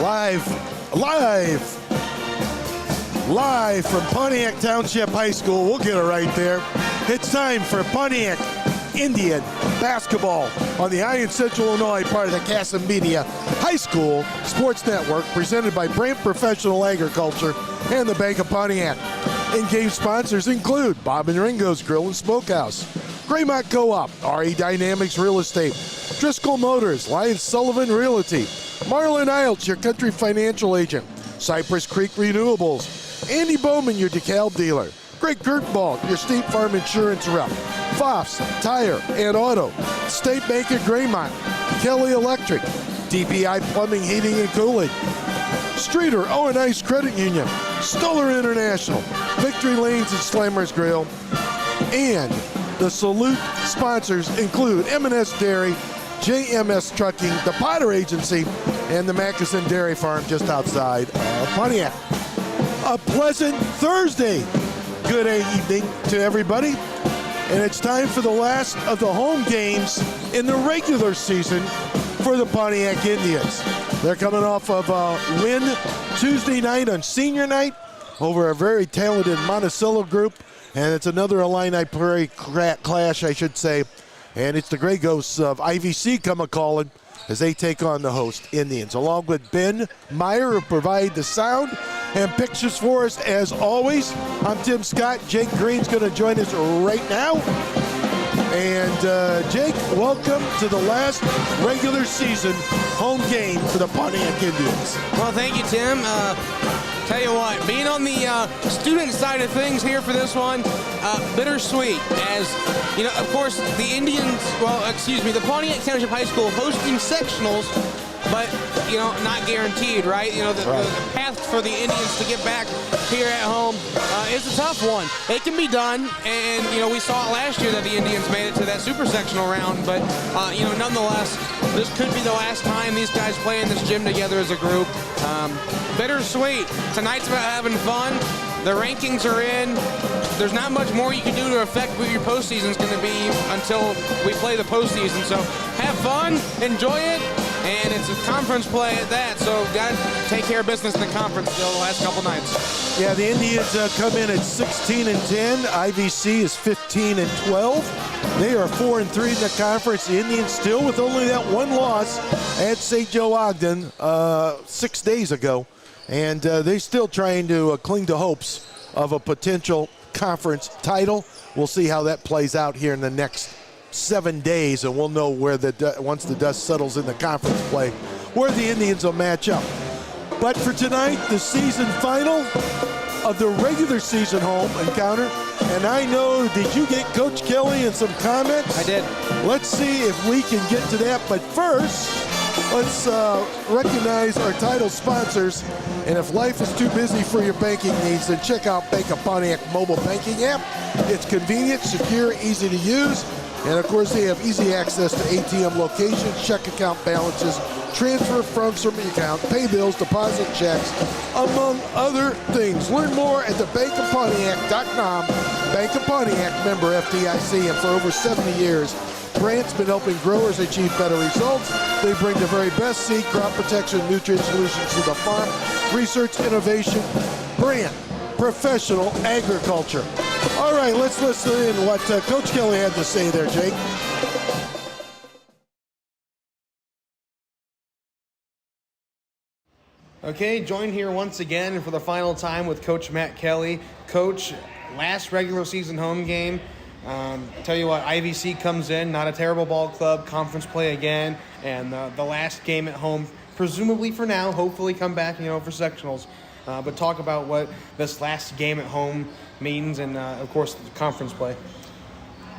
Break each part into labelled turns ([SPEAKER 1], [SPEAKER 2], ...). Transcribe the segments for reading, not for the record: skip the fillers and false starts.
[SPEAKER 1] Live from Pontiac Township High School. We'll get it right there. It's time for Pontiac Indian basketball on the Iron Central Illinois part of the Casa Media High School Sports Network, presented by Brant Professional Agriculture and the Bank of Pontiac. In-game sponsors include Bob and Ringo's Grill and Smokehouse, Graymont Co-op, RE Dynamics Real Estate, Driscoll Motors, Lyons Sullivan Realty, Marlin Iltz, your country financial agent, Cypress Creek Renewables, Andy Bowman, your DeKalb dealer, Greg Kurtball, your State Farm Insurance rep, Foffs Tire and Auto, State Bank of Graymont, Kelly Electric, DPI Plumbing, Heating and Cooling, Streeter Owen Ice Credit Union, Stoller International, Victory Lanes and Slammers Grill, and the salute sponsors include M&S Dairy, JMS Trucking, the Potter Agency, and the Mackeson Dairy Farm just outside of Pontiac. A pleasant Thursday. Good evening to everybody. And it's time for the last of the home games in the regular season for the Pontiac Indians. They're coming off of a win Tuesday night on senior night over a very talented Monticello group. And it's another Illini Prairie clash, I should say. And it's the Grey Ghosts of IVC come a-calling as they take on the host Indians, along with Ben Meyer, who provide the sound and pictures for us as always. I'm Tim Scott. Jake Green's going to join us right now. And Jake, welcome to the last regular season home game for the Pontiac Indians.
[SPEAKER 2] Well, thank you, Tim. Tell you what, being on the student side of things here for this one, bittersweet. As, you know, of course, the Pontiac Township High School hosting sectionals, but, you know, not guaranteed, right? You know, the path for the Indians to get back here at home is a tough one. It can be done, and, you know, we saw it last year that the Indians made it to that super sectional round, but, you know, nonetheless, this could be the last time these guys play in this gym together as a group. Bittersweet. Tonight's about having fun. The rankings are in. There's not much more you can do to affect what your postseason's going to be until we play the postseason. So have fun, enjoy it, and it's a conference play at that. So got to take care of business in the conference still the last couple nights.
[SPEAKER 1] Yeah, the Indians come in at 16-10. IVC is 15-12. They are 4-3 in the conference. The Indians still with only that one loss at St. Joe Ogden 6 days ago. And they're still trying to cling to hopes of a potential conference title. We'll see how that plays out here in the next 7 days, and we'll know where once the dust settles in the conference play, where the Indians will match up. But for tonight, the season final of the regular season home encounter. And I know, did you get Coach Kelly and some comments?
[SPEAKER 2] I did.
[SPEAKER 1] Let's see if we can get to that. But first, let's recognize our title sponsors. And if life is too busy for your banking needs, then check out Bank of Pontiac mobile banking app. It's convenient, secure, easy to use. And of course, they have easy access to ATM locations, check account balances, transfer funds from the account, pay bills, deposit checks, among other things. Learn more at thebankofpontiac.com. Bank of Pontiac, member FDIC, and for over 70 years, Brant's been helping growers achieve better results. They bring the very best seed, crop protection, nutrient solutions to the farm. Research, innovation, Brant, professional agriculture. All right, let's listen in what Coach Kelly had to say there, Jake.
[SPEAKER 2] Okay, joined here once again for the final time with Coach Matt Kelly. Coach, last regular season home game. Tell you what, IVC comes in, not a terrible ball club, conference play again, and the last game at home, presumably for now, hopefully come back, you know, for sectionals. But talk about what this last game at home means, and of course, the conference play.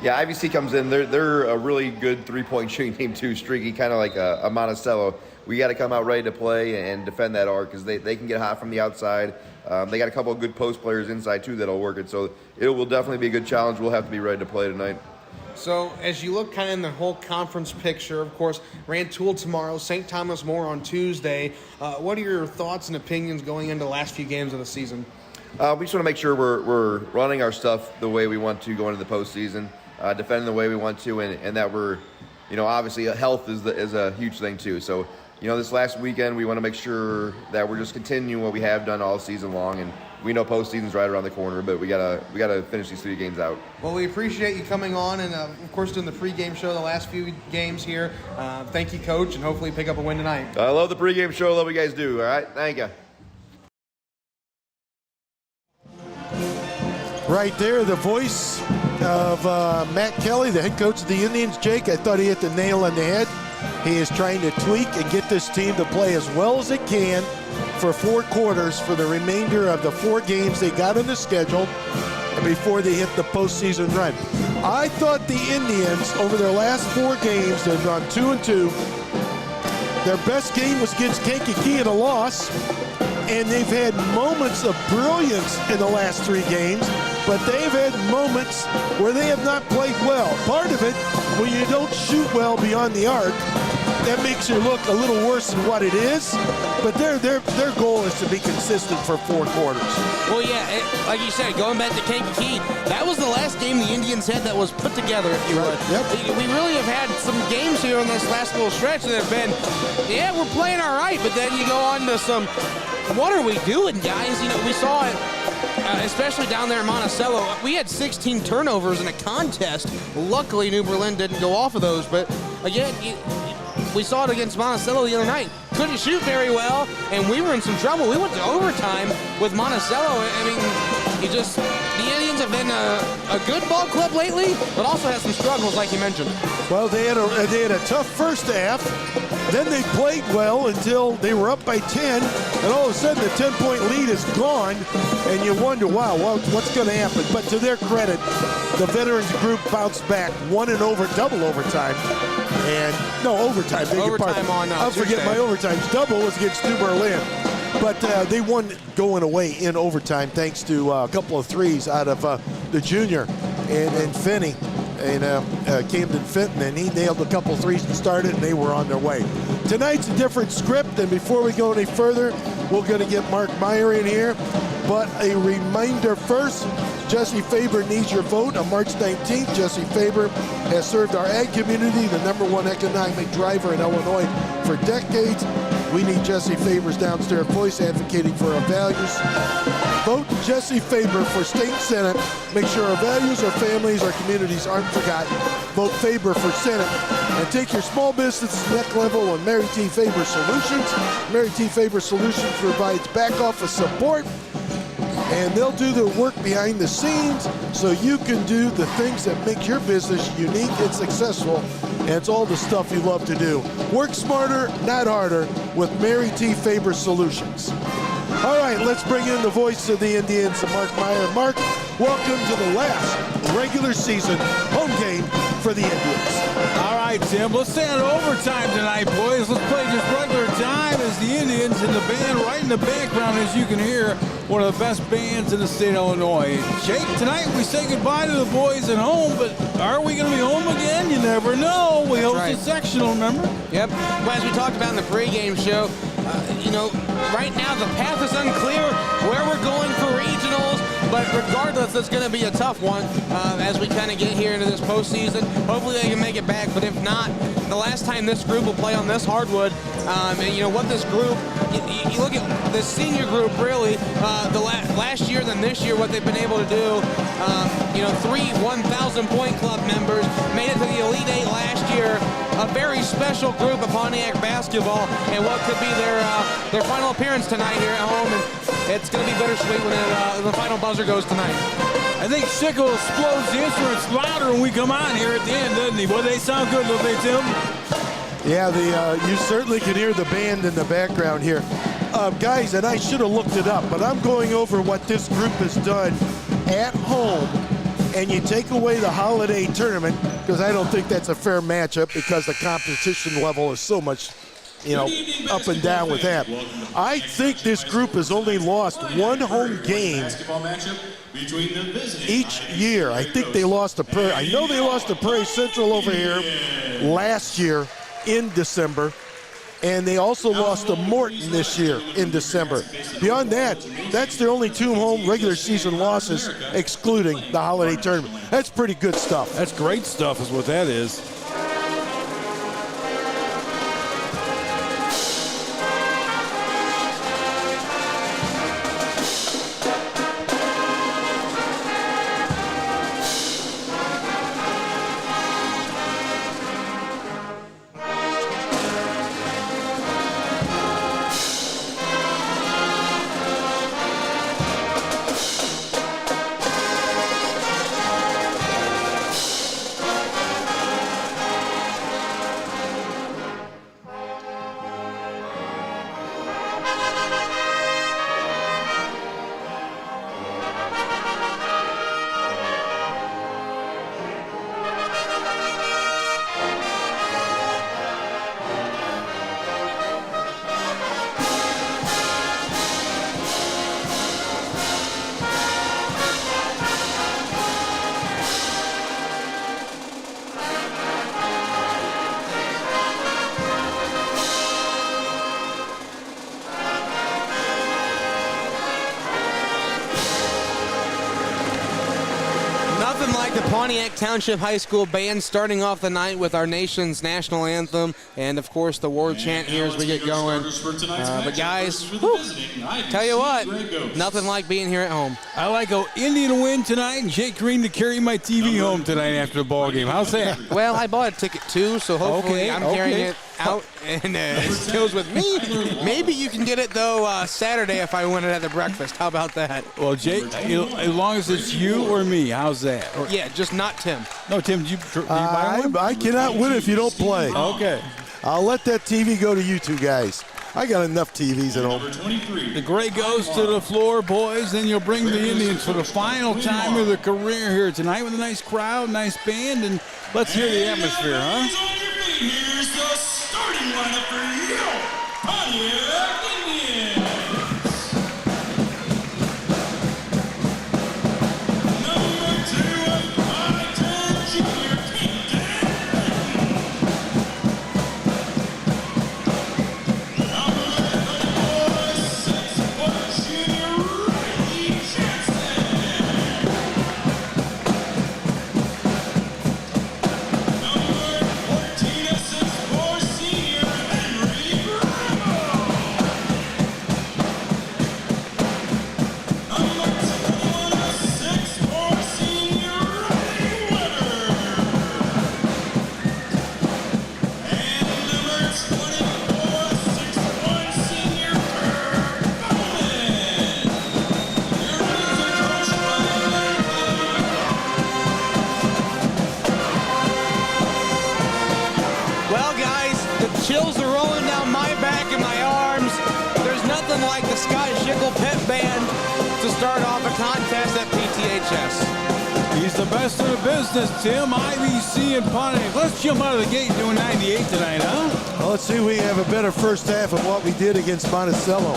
[SPEAKER 3] Yeah, IVC comes in. They're a really good three-point shooting team too, streaky, kind of like a Monticello. We got to come out ready to play and defend that arc because they can get hot from the outside. They got a couple of good post players inside too that'll work it. So it will definitely be a good challenge. We'll have to be ready to play tonight.
[SPEAKER 2] So as you look kind of in the whole conference picture, of course, Rantoul tomorrow, St. Thomas More on Tuesday. What are your thoughts and opinions going into the last few games of the season?
[SPEAKER 3] We just want to make sure we're running our stuff the way we want to go into the postseason, defending the way we want to, and that we're, you know, obviously health is a huge thing too. So this last weekend, we want to make sure that we're just continuing what we have done all season long, and we know postseason's right around the corner, but we gotta finish these 3 games out.
[SPEAKER 2] Well, we appreciate you coming on and, of course, doing the pregame show the last few games here. Thank you, Coach, and hopefully pick up a win tonight.
[SPEAKER 3] I love the pregame show. I love what you guys do. All right, thank you.
[SPEAKER 1] Right there, the voice of Matt Kelly, the head coach of the Indians. Jake, I thought he hit the nail on the head. He is trying to tweak and get this team to play as well as it can for 4 quarters for the remainder of the 4 games they got on the schedule before they hit the postseason run. I thought the Indians, over their last 4 games, they've gone 2-2. Their best game was against Kankakee in a loss, and they've had moments of brilliance in the last 3 games, but they've had moments where they have not played well. Part of it, when you don't shoot well beyond the arc, that makes you look a little worse than what it is, but their goal is to be consistent for 4 quarters.
[SPEAKER 2] Well, yeah, like you said, going back to Kankakee, that was the last game the Indians had that was put together, if you would.
[SPEAKER 1] Yep.
[SPEAKER 2] We really have had some games here in this last little stretch that have been, yeah, we're playing all right, but then you go on to some, what are we doing, guys? We saw it, especially down there in Monticello. We had 16 turnovers in a contest. Luckily, New Berlin didn't go off of those, but again, we saw it against Monticello the other night. Couldn't shoot very well, and we were in some trouble. We went to overtime with Monticello. I mean, the Indians have been a good ball club lately, but also had some struggles, like you mentioned.
[SPEAKER 1] Well, they had a tough first half. Then they played well until they were up by 10, and all of a sudden the 10-point lead is gone, and you wonder, wow, what's going to happen? But to their credit, the veterans group bounced back, won in double overtime. Overtime. I'll forget my overtimes. Double was against New Berlin. But they won going away in overtime thanks to a couple of threes out of the junior and Finney. And Camden Fenton, and he nailed a couple threes and started, and they were on their way. Tonight's a different script, and before we go any further, we're going to get Mark Meyer in here. But a reminder first, Jesse Faber needs your vote on March 19th. Jesse Faber has served our ag community, the #1 economic driver in Illinois for decades. We need Jesse Faber's downstairs voice advocating for our values. Vote Jesse Faber for state senate. Make sure our values, our families, our communities aren't forgotten. Vote Faber for senate. And take your small business to the next level with Mary T. Faber Solutions. Mary T. Faber Solutions provides back office support, and they'll do the work behind the scenes so you can do the things that make your business unique and successful. And it's all the stuff you love to do. Work smarter, not harder, with Mary T. Faber Solutions. All right, let's bring in the voice of the Indians, Mark Meyer. Mark, welcome to the last regular season home game for the Indians.
[SPEAKER 4] All right, Tim, let's stay on overtime tonight, boys. Let's play just regular time as the Indians and the band right in the background, as you can hear, one of the best bands in the state of Illinois. Jake, tonight we say goodbye to the boys at home, but are we going to be home again? You never know. We host a sectional, remember?
[SPEAKER 2] Yep. Well, as we talked about in the pregame show, right now the path is unclear where we're going for regionals, but regardless, it's going to be a tough one as we kind of get here into this postseason. Hopefully they can make it back, but if not, the last time this group will play on this hardwood, and what this group, you look at the senior group really, the last year than this year, what they've been able to do, 3 1,000-point club members made it to the Elite Eight last year, a very special group of Pontiac basketball, and what could be their final appearance tonight here at home, and it's going to be bittersweet when the final buzzer goes tonight.
[SPEAKER 4] I think Sicko explodes the instruments louder when we come on here at the end, doesn't he? Well, they sound good, don't they, Tim?
[SPEAKER 1] Yeah, you certainly can hear the band in the background here. Guys, and I should have looked it up, but I'm going over what this group has done at home, and you take away the holiday tournament, because I don't think that's a fair matchup because the competition level is so much, up and down with that. I think this group has only lost one home game each year. I think they lost to Prairie. I know they lost to Prairie Central over here last year in December, and they also lost to Morton this year in December. Beyond that, that's their only 2 home regular season losses, excluding the holiday tournament. That's pretty good stuff.
[SPEAKER 4] That's great stuff is what that is.
[SPEAKER 2] like the Pontiac Township High School band starting off the night with our nation's national anthem and, of course, the war chant here as we get going. But, guys, tell you what, nothing like being here at home.
[SPEAKER 4] I like an Indian to win tonight and Jake Green to carry my TV home tonight after the ball game. How's that?
[SPEAKER 2] Well, I bought a ticket, too, so hopefully I'm carrying it out and it goes with me. Maybe you can get it, though, Saturday if I win it at the breakfast. How about that?
[SPEAKER 4] Well, Jake, as long as it's you or me, how's that?
[SPEAKER 2] Yeah, just not Tim.
[SPEAKER 4] No, Tim, did you buy one?
[SPEAKER 1] I cannot win if you don't play.
[SPEAKER 4] Okay.
[SPEAKER 1] I'll let that TV go to you two guys. I got enough TVs at home.
[SPEAKER 4] The Gray goes to the floor, boys, and you'll bring the Indians for the final time of their career here tonight with a nice crowd, nice band, and let's hear the atmosphere, huh?
[SPEAKER 5] Here's the starting lineup for you, Pontiac Indians. Number 2 of 5'10" junior Camden. Number 34, 6-foot junior Riley Johnson. Number 14, a 6'4" senior Henry Bravo. Number 21, a 6'4" senior Riley Weber. And number 24, 6'1" senior Kurt Bowman. Your names are coached by
[SPEAKER 2] Well, guys, the chills are rolling down my back and my arms. There's nothing like the Scott Schickel Pep Band to start off a contest at PTHS.
[SPEAKER 4] He's the best in the business, Tim. IVC and Pontiac. Let's jump out of the gate doing 98 tonight, huh?
[SPEAKER 1] Well, let's see if we have a better first half of what we did against Monticello.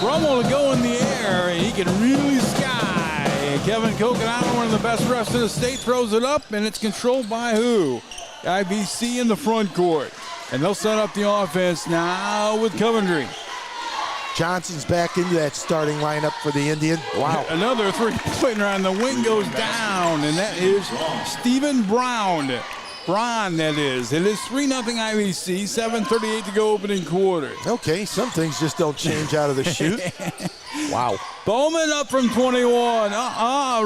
[SPEAKER 4] Brummel to go in the air, and he can really sky. Kevin Coconano, one of the best refs in the state, throws it up, and it's controlled by who? IVC in the front court. And they'll set up the offense now with Coventry.
[SPEAKER 1] Johnson's back into that starting lineup for the Indian. Wow.
[SPEAKER 4] Another three-pointer on the wing goes down, and that is Stephen Brown. Braun, that is. It is 3-0 IVC, 7:38 to go opening quarter.
[SPEAKER 1] Okay, some things just don't change out of the chute. Wow.
[SPEAKER 4] Bowman up from 21.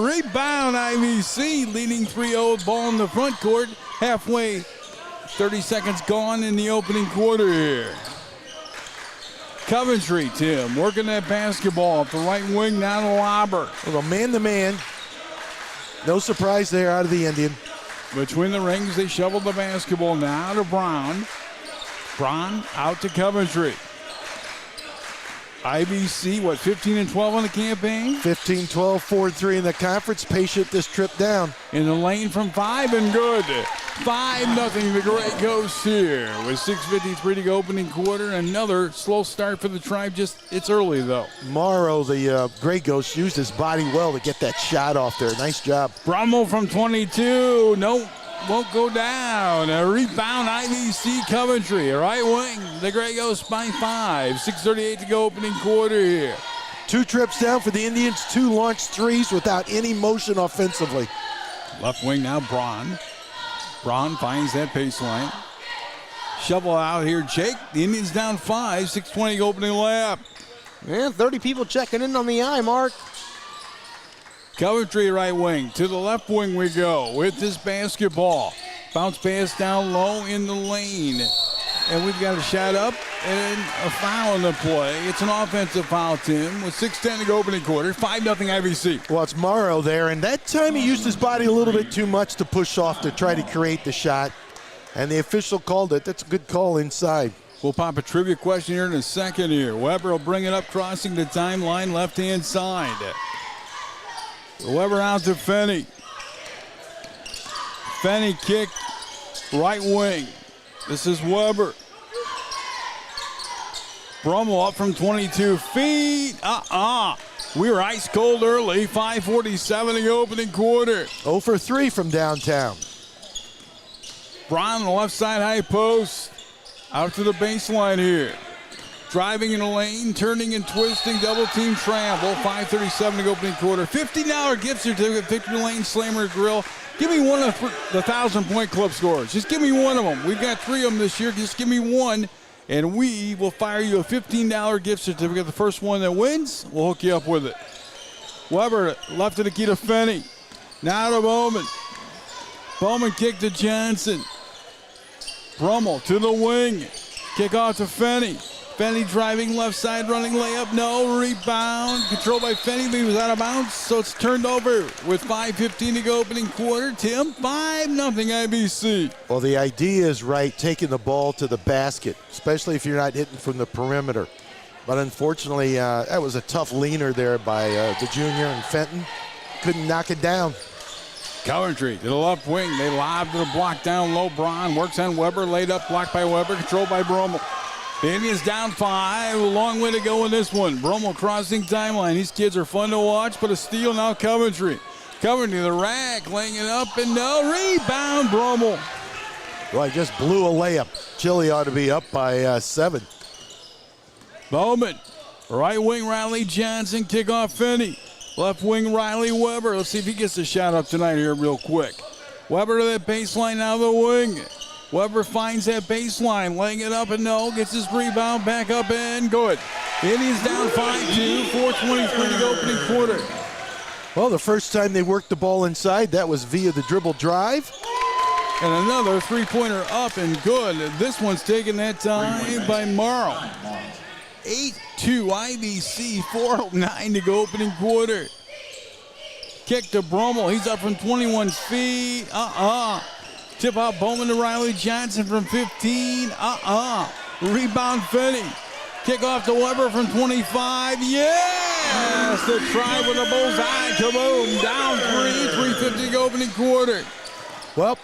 [SPEAKER 4] Rebound IVC, leading 3-0. Ball in the front court. Halfway, 30 seconds gone in the opening quarter here. Coventry, Tim, working that basketball up the right wing, now to Lauber.
[SPEAKER 1] Well, man-to-man. No surprise there out of the Indian.
[SPEAKER 4] Between the rings, they shoveled the basketball now to Brown. Brown out to Coventry. IVC, 15-12 on the campaign?
[SPEAKER 1] 15-12, 4-3 in the conference. Patient this trip down.
[SPEAKER 4] In the lane from 5 and good. 5-0 the Gray Ghosts here with 6:53 to go opening quarter. Another slow start for the Tribe. It's early though.
[SPEAKER 1] Morrow, the Gray Ghost, used his body well to get that shot off there. Nice job.
[SPEAKER 4] Brummel from 22. No, won't go down. A rebound IVC Coventry. Right wing. The Gray Ghosts by 5. 6:38 to go opening quarter here.
[SPEAKER 1] 2 trips down for the Indians. 2 launched threes without any motion offensively.
[SPEAKER 4] Left wing now Braun. Braun finds that baseline. Shovel out here, Jake. The Indians down 5. 6:20 opening layup.
[SPEAKER 2] Yeah, 30 people checking in on the eye, Mark.
[SPEAKER 4] Coventry right wing. To the left wing we go with this basketball. Bounce pass down low in the lane. And we've got a shot up and a foul in the play. It's an offensive foul, Tim, with 6:10 to go opening quarter. 5-0 IVC.
[SPEAKER 1] Well, it's Morrow there, and that time he used his body a little bit too much to push off to try to create the shot. And the official called it. That's a good call inside.
[SPEAKER 4] We'll pop a trivia question here in a second here. Weber will bring it up, crossing the timeline, left-hand side. Weber out to Fenney. Fenney kick, right wing. This is Weber. Brummel up from 22 feet. We were ice cold early. 5:47 in the opening quarter.
[SPEAKER 1] 0 for 3 from downtown.
[SPEAKER 4] Brown on the left side high post. Out to the baseline here. Driving in the lane, turning and twisting, double team travel. 5:37 to go opening quarter. $50 gift certificate, Victory Lane Slammer Grill. Give me one of the 1,000-point club scores. Just give me one of them. We've got 3 of them this year. Just give me one, and we will fire you a $15 gift certificate. The first one that wins, we'll hook you up with it. Weber left to the key to Fenney. Now to Bowman. Bowman kick to Johnson. Brummel to the wing. Kick off to Fenney. Fenney driving left side, running layup. No, rebound. Controlled by Fenney, but he was out of bounds, so it's turned over with 5:15 to go opening quarter. Tim, 5-0 IVC.
[SPEAKER 1] Well, the idea is right, taking the ball to the basket, especially if you're not hitting from the perimeter. But unfortunately, that was a tough leaner there by the junior, and Fenton couldn't knock it down.
[SPEAKER 4] Coventry to the left wing. They lob to the block down low. Braun works on Weber. Laid up, blocked by Weber. Controlled by Brummel. The Indians down 5. A long way to go in this one. Brummel crossing timeline. These kids are fun to watch, but a steal now Coventry. Coventry to the rack. Laying it up and no. Rebound Brummel.
[SPEAKER 1] Well, I just blew a layup. Chile ought to be up by 7.
[SPEAKER 4] Bowman. Right wing Riley Johnson. Kickoff Finney. Left wing Riley Weber. Let's see if he gets a shot up tonight here real quick. Weber to that baseline, now the wing. Weber finds that baseline, laying it up and no, gets his rebound back up and good. Indians down 5-2, 4:23 to go opening quarter.
[SPEAKER 1] Well, the first time they worked the ball inside, that was via the dribble drive.
[SPEAKER 4] And another three-pointer up and good. This one's taken that time by Morrow. 8-2 IVC, 4:09 to go opening quarter. Kick to Brummel. He's up from 21 feet. Tip out Bowman to Riley Johnson from 15. Rebound Finney. Kick off to Weber from 25. Yes! The try with a bullseye. Kaboom. Down 3:50 to go opening quarter.
[SPEAKER 1] Well,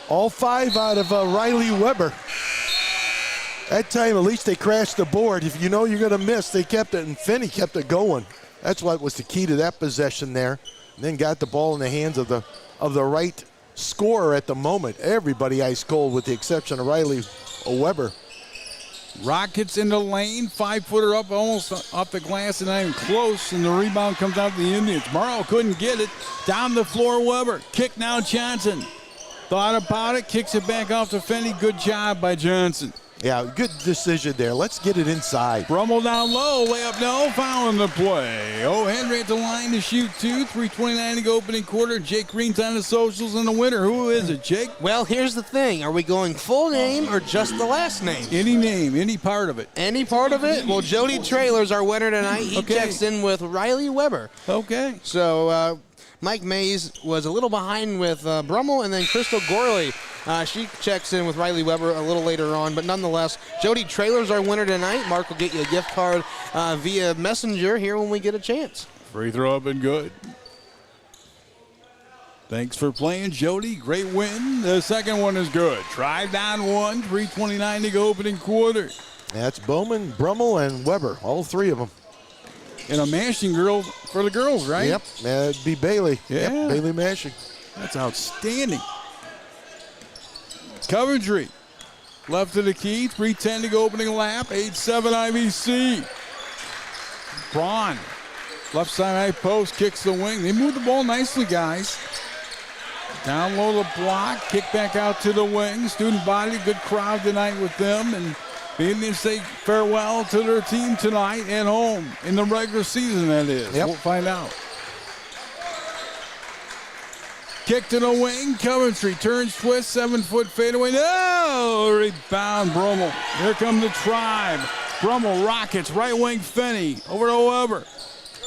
[SPEAKER 1] all 5 out of Riley Weber. That time, at least they crashed the board. If you know you're going to miss, they kept it, and Finney kept it going. That's what was the key to that possession there. And then got the ball in the hands of the right scorer at the moment. Everybody ice cold with the exception of Riley Weber.
[SPEAKER 4] Rockets in the lane, 5-footer up almost off the glass and not even close, and the rebound comes out to the Indians. Morrow couldn't get it. Down the floor, Weber. Kick now Johnson. Thought about it, kicks it back off to Finney. Good job by Johnson.
[SPEAKER 1] Yeah, good decision there. Let's get it inside.
[SPEAKER 4] Brummel down low, layup no, foul in the play. Oh, Henry at the line to shoot 2, 3:29 to go opening quarter. Jake Green's on the socials and the winner. Who is it, Jake?
[SPEAKER 2] Well, here's the thing. Are we going full name or just the last name?
[SPEAKER 4] Any name, any part of it.
[SPEAKER 2] Any part of it? Well, Jody Traylor's our winner tonight. He checks in with Riley Weber.
[SPEAKER 4] Okay.
[SPEAKER 2] So Mike Mays was a little behind with Brummel, and then Crystal Gorley. She checks in with Riley Weber a little later on, but nonetheless, Jody Traylor's our winner tonight. Mark will get you a gift card via Messenger here when we get a chance.
[SPEAKER 4] Free throw up and good. Thanks for playing, Jody. Great win. The second one is good. Drive down 1, 3:29 to go opening quarter.
[SPEAKER 1] That's Bowman, Brummel, and Weber, all 3 of them.
[SPEAKER 4] And a mashing girl for the girls, right?
[SPEAKER 1] Yep, it'd be Bailey.
[SPEAKER 4] Yeah.
[SPEAKER 1] Yep, Bailey mashing.
[SPEAKER 4] That's outstanding. Coventry. Left to the key, 3:10 to go opening lap, 8-7 IVC. Braun. Left side high post, kicks the wing. They move the ball nicely, guys. Down low the block, kick back out to the wing. Student body, good crowd tonight with them. And the Indians say farewell to their team tonight at home. In the regular season, that is.
[SPEAKER 1] Yep.
[SPEAKER 4] We'll find out. Kick to the wing, Coventry turns, twist, 7-foot fadeaway. No! Rebound, Brummel. Here come the Tribe. Brummel, Rockets, right wing, Finney. Over to Weber.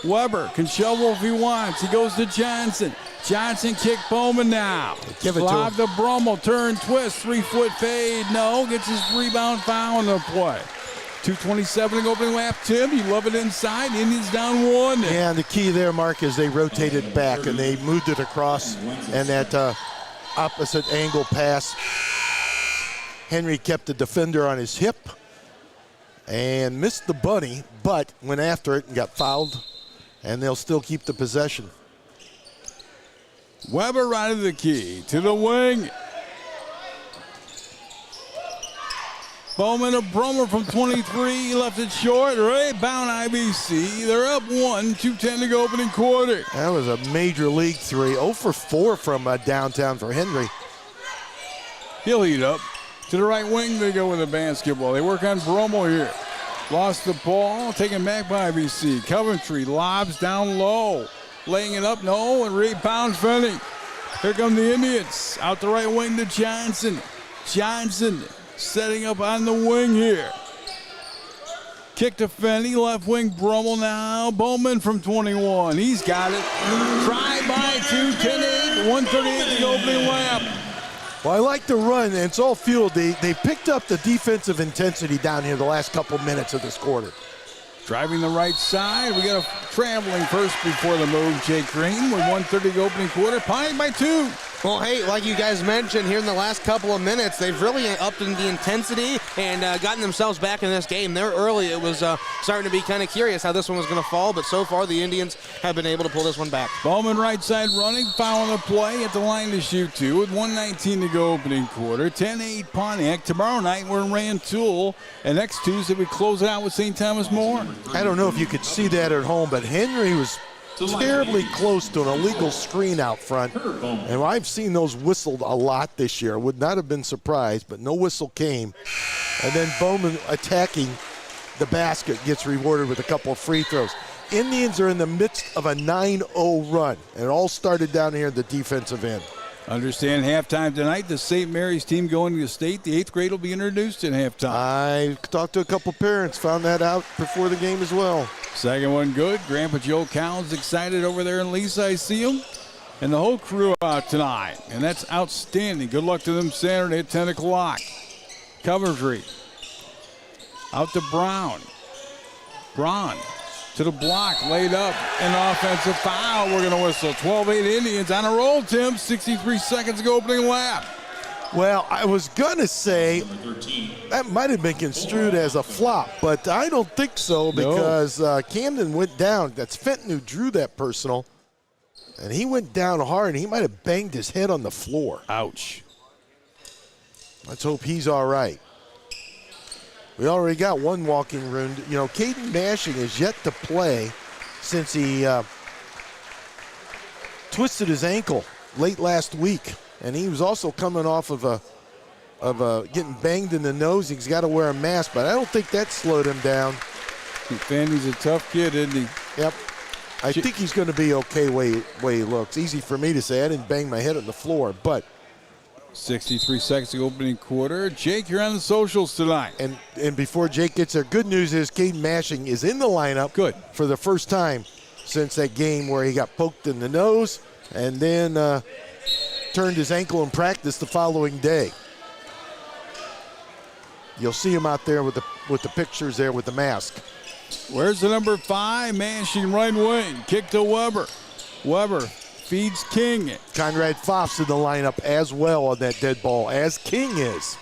[SPEAKER 4] Weber can shovel if he wants. He goes to Johnson. Johnson kick Bowman now.
[SPEAKER 1] Give it to
[SPEAKER 4] Lob
[SPEAKER 1] him.
[SPEAKER 4] to Brummel, turn, twist, 3-foot fade. No, gets his rebound, foul in the play. 2:27 to go opening lap. Tim, you love it inside. Indians down 1.
[SPEAKER 1] Yeah, and the key there, Mark, is they rotated back and they moved it across, and that opposite angle pass. Henry kept the defender on his hip and missed the bunny, but went after it and got fouled, and they'll still keep the possession.
[SPEAKER 4] Weber right of the key to the wing. Bowman to Bromer from 23, left it short. Rebound IVC. They're up 1, 2:10 to go opening quarter.
[SPEAKER 1] That was a major league three. 0 for 4 from downtown for Henry.
[SPEAKER 4] He'll heat up. To the right wing they go with the basketball. They work on Bromo here. Lost the ball, taken back by IVC. Coventry lobs down low. Laying it up, no, and rebound Fenny. Here come the Indians. Out the right wing to Johnson. Johnson setting up on the wing here. Kick to Fenny, left wing Brummel now. Bowman from 21, he's got it. Try by 2, 10-8, 138 to go opening lap.
[SPEAKER 1] Well, I like the run, and it's all fueled. They picked up the defensive intensity down here the last couple minutes of this quarter.
[SPEAKER 4] Driving the right side, we got a traveling first before the move. Jake Green with 1:30 to go opening quarter, Pontiac by 2.
[SPEAKER 2] Well, hey, like you guys mentioned here in the last couple of minutes, they've really upped in the intensity and gotten themselves back in this game. There early, it was starting to be kind of curious how this one was going to fall, but so far the Indians have been able to pull this one back.
[SPEAKER 4] Bowman right side running, foul on the play at the line to shoot 2 with 1:19 to go opening quarter. 10-8 Pontiac. Tomorrow night we're in Rantoul, and next Tuesday we close it out with St. Thomas More.
[SPEAKER 1] I don't know if you could see that at home, but Henry was terribly close to an illegal screen out front. And I've seen those whistled a lot this year. Would not have been surprised, but no whistle came. And then Bowman attacking the basket gets rewarded with a couple of free throws. Indians are in the midst of a 9-0 run. And it all started down here at the defensive end.
[SPEAKER 4] Understand halftime tonight, the St. Mary's team going to the state. The 8th grade will be introduced at halftime.
[SPEAKER 1] I talked to a couple parents, found that out before the game as well.
[SPEAKER 4] Second one good. Grandpa Joe Collins excited over there in Lisa. I see him. And the whole crew out tonight. And that's outstanding. Good luck to them Saturday at 10 o'clock. Coventry. Out to Brown. Braun to the block. Laid up. An offensive foul. We're going to whistle. 12-8 Indians on a roll, Tim. 63 seconds to go opening lap.
[SPEAKER 1] Well, I was going to say that might have been construed as a flop, but I don't think so because Camden went down. That's Fenton who drew that personal, and he went down hard, and he might have banged his head on the floor.
[SPEAKER 4] Ouch.
[SPEAKER 1] Let's hope he's all right. We already got one walking room. You know, Caden Mashing is yet to play since he twisted his ankle late last week. And he was also coming off of getting banged in the nose. He's got to wear a mask, but I don't think that slowed him down.
[SPEAKER 4] Fanny's a tough kid, isn't he?
[SPEAKER 1] Yep. I think he's going to be okay way he looks. Easy for me to say. I didn't bang my head on the floor, but
[SPEAKER 4] 63 seconds to go opening quarter. Jake, you're on the socials tonight.
[SPEAKER 1] And before Jake gets there, good news is Caden Mashing is in the lineup.
[SPEAKER 4] Good.
[SPEAKER 1] For the first time since that game where he got poked in the nose and then turned his ankle in practice the following day. You'll see him out there with the pictures there with the mask.
[SPEAKER 4] Where's the number 5? Mashing right wing. Kick to Weber. Weber feeds King.
[SPEAKER 1] Conrad Pfaff's in the lineup as well on that dead ball, as King is.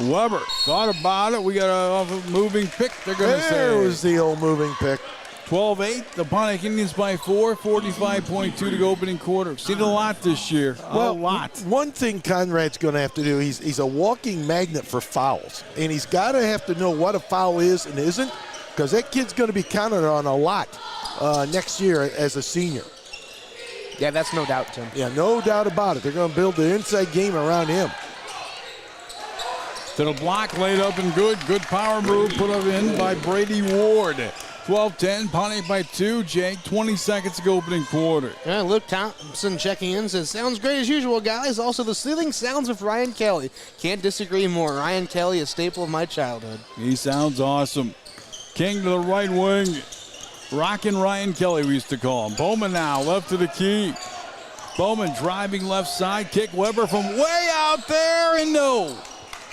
[SPEAKER 4] Weber thought about it. We got a moving pick, they're going to say.
[SPEAKER 1] There was the old moving pick.
[SPEAKER 4] 12-8, the Pontiac Indians by 4, 45.2 to go opening quarter. Seen a lot this year, a lot.
[SPEAKER 1] One thing Conrad's going to have to do, he's a walking magnet for fouls, and he's got to have to know what a foul is and isn't, because that kid's going to be counted on a lot next year as a senior.
[SPEAKER 2] Yeah, that's no doubt, Tim.
[SPEAKER 1] Yeah, no doubt about it. They're going to build the inside game around him.
[SPEAKER 4] To the block, laid up and good. Good power move put up in by Brady Ward. 12-10, Pontiac by 2. Jake, 20 seconds to go opening quarter.
[SPEAKER 2] Yeah, Luke Thompson checking in says, sounds great as usual, guys. Also, the soothing sounds of Ryan Kelly. Can't disagree more. Ryan Kelly, a staple of my childhood.
[SPEAKER 4] He sounds awesome. King to the right wing. Rockin' Ryan Kelly, we used to call him. Bowman now, left to the key. Bowman driving left side. Kick Weber from way out there and no.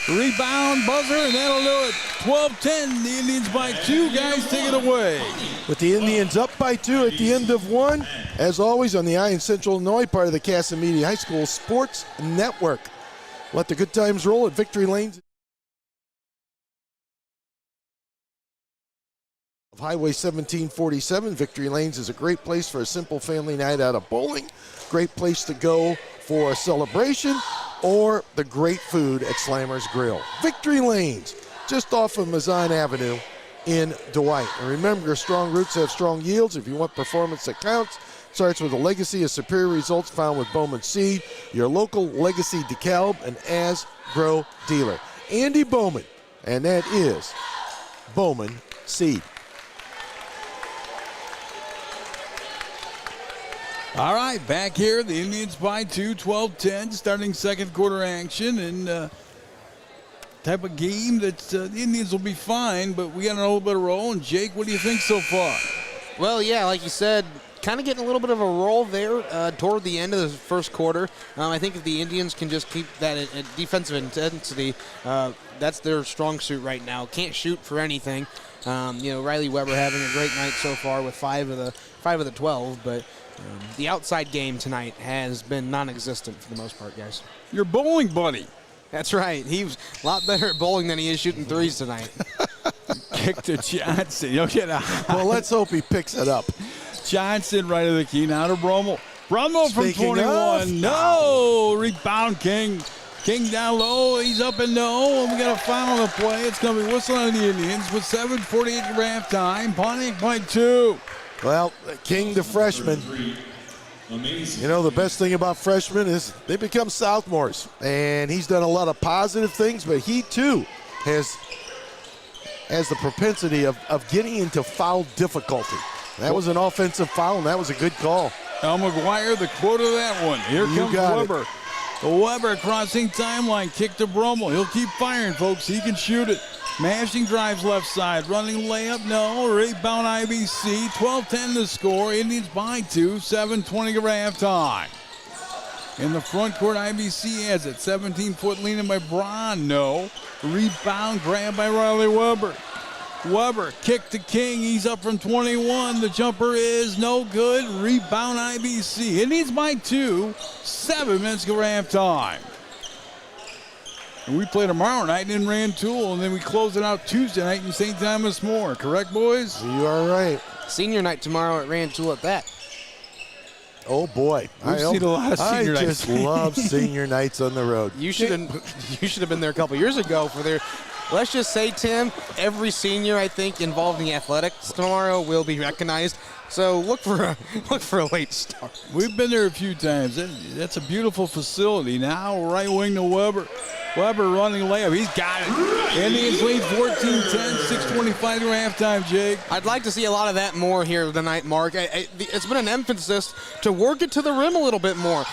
[SPEAKER 4] Rebound, buzzer, and that'll do it. 12-10, the Indians by 2. Guys, take it away.
[SPEAKER 1] With the Indians up by 2 at the end of 1, as always on the Iron Central Illinois, part of the Casamigos High School Sports Network. Let the good times roll at Victory Lanes. Highway 1747, Victory Lanes is a great place for a simple family night out of bowling. Great place to go for a celebration or the great food at Slammer's Grill. Victory Lanes, just off of Mazan Avenue in Dwight. And remember, strong roots have strong yields. If you want performance that counts, starts with a legacy of superior results found with Bowman Seed, your local legacy DeKalb and As-Grow dealer. Andy Bowman, and that is Bowman Seed.
[SPEAKER 4] All right, back here, the Indians by 2, 12-10, starting second quarter action, and type of game that the Indians will be fine, but we got a little bit of roll. And Jake, what do you think so far?
[SPEAKER 2] Well, yeah, like you said, kind of getting a little bit of a roll there toward the end of the first quarter. I think if the Indians can just keep that defensive intensity, that's their strong suit right now. Can't shoot for anything. Riley Weber having a great night so far with 5 of the 12, but the outside game tonight has been non-existent for the most part, guys.
[SPEAKER 4] Your bowling buddy.
[SPEAKER 2] That's right. He was a lot better at bowling than he is shooting threes tonight.
[SPEAKER 4] Kick to Johnson. You'll get a
[SPEAKER 1] Well, let's hope he picks it up.
[SPEAKER 4] Johnson right of the key. Now to Brummel. Brummel from
[SPEAKER 1] Speaking
[SPEAKER 4] 21.
[SPEAKER 1] of,
[SPEAKER 4] No! Rebound King. King down low. He's up and no. And we got a foul on the play. It's going to be whistle on the Indians with 7:48 to halftime. Pontiac by 2.
[SPEAKER 1] Well, King, the freshman.
[SPEAKER 5] Amazing.
[SPEAKER 1] You know, the best thing about freshmen is they become sophomores. And he's done a lot of positive things, but he, too, has the propensity of getting into foul difficulty. That was an offensive foul, and that was a good call.
[SPEAKER 4] Al McGuire, the quote of that one. Here
[SPEAKER 1] You
[SPEAKER 4] comes
[SPEAKER 1] got
[SPEAKER 4] Weber. Weber crossing timeline. Kick to Brummel. He'll keep firing, folks. He can shoot it. Mashing drives left side. Running layup, no. Rebound IVC. 12-10 to score. Indians by 2. 7:20 to halftime. In the front court, IVC has it. 17-foot leaning by Braun, no. Rebound grab by Riley Weber. Weber, kick to King. He's up from 21. The jumper is no good. Rebound IBC. It needs by 2. 7 minutes to halftime. And we play tomorrow night in Rantoul, and then we close it out Tuesday night in St. Thomas More. Correct, boys?
[SPEAKER 1] You are right.
[SPEAKER 2] Senior night tomorrow at Rantoul at that.
[SPEAKER 1] Oh, boy.
[SPEAKER 4] We've seen a lot of senior
[SPEAKER 1] I
[SPEAKER 4] nights.
[SPEAKER 1] just love senior nights on the road.
[SPEAKER 2] You should have been there a couple years ago for their. Let's just say, Tim, every senior I think involved in the athletics tomorrow will be recognized. So look for a late start.
[SPEAKER 4] We've been there a few times. That's a beautiful facility. Now right wing to Weber. Weber running layup. He's got it. Indians lead 14-10, 6:25 to halftime, Jake.
[SPEAKER 2] I'd like to see a lot of that more here tonight, Mark. It's been an emphasis to work it to the rim a little bit more.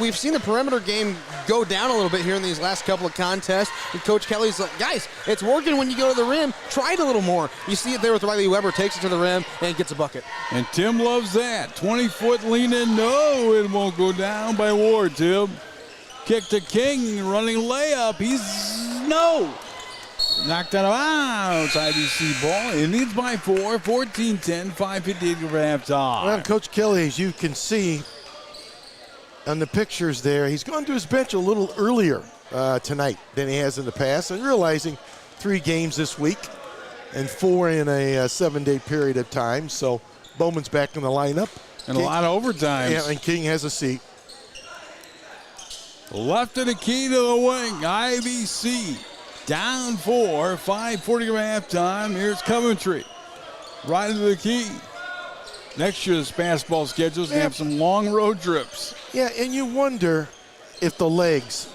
[SPEAKER 2] We've seen the perimeter game go down a little bit here in these last couple of contests. And Coach Kelly's like, guys, it's working when you go to the rim. Try it a little more. You see it there with Riley Weber. Takes it to the rim and gets a bucket.
[SPEAKER 4] And Tim loves that. 20-foot lean in. No, it won't go down by Ward, Tim. Kick to King, running layup. He's no. Knocked out of bounds. IVC ball. It needs by 4. 14-10, 5:58 to halftime.
[SPEAKER 1] Well, Coach Kelly, as you can see on the pictures there, he's gone to his bench a little earlier tonight than he has in the past, and realizing 3 games this week and 4 in a 7-day period of time. So Bowman's back in the lineup.
[SPEAKER 4] And a lot of overtimes.
[SPEAKER 1] Yeah, and King has a seat.
[SPEAKER 4] Left of the key to the wing. IVC down 4. 5:40 to halftime. Here's Coventry. Right into the key. Next year's basketball schedule is going to have some long road trips.
[SPEAKER 1] Yeah, and you wonder if the legs.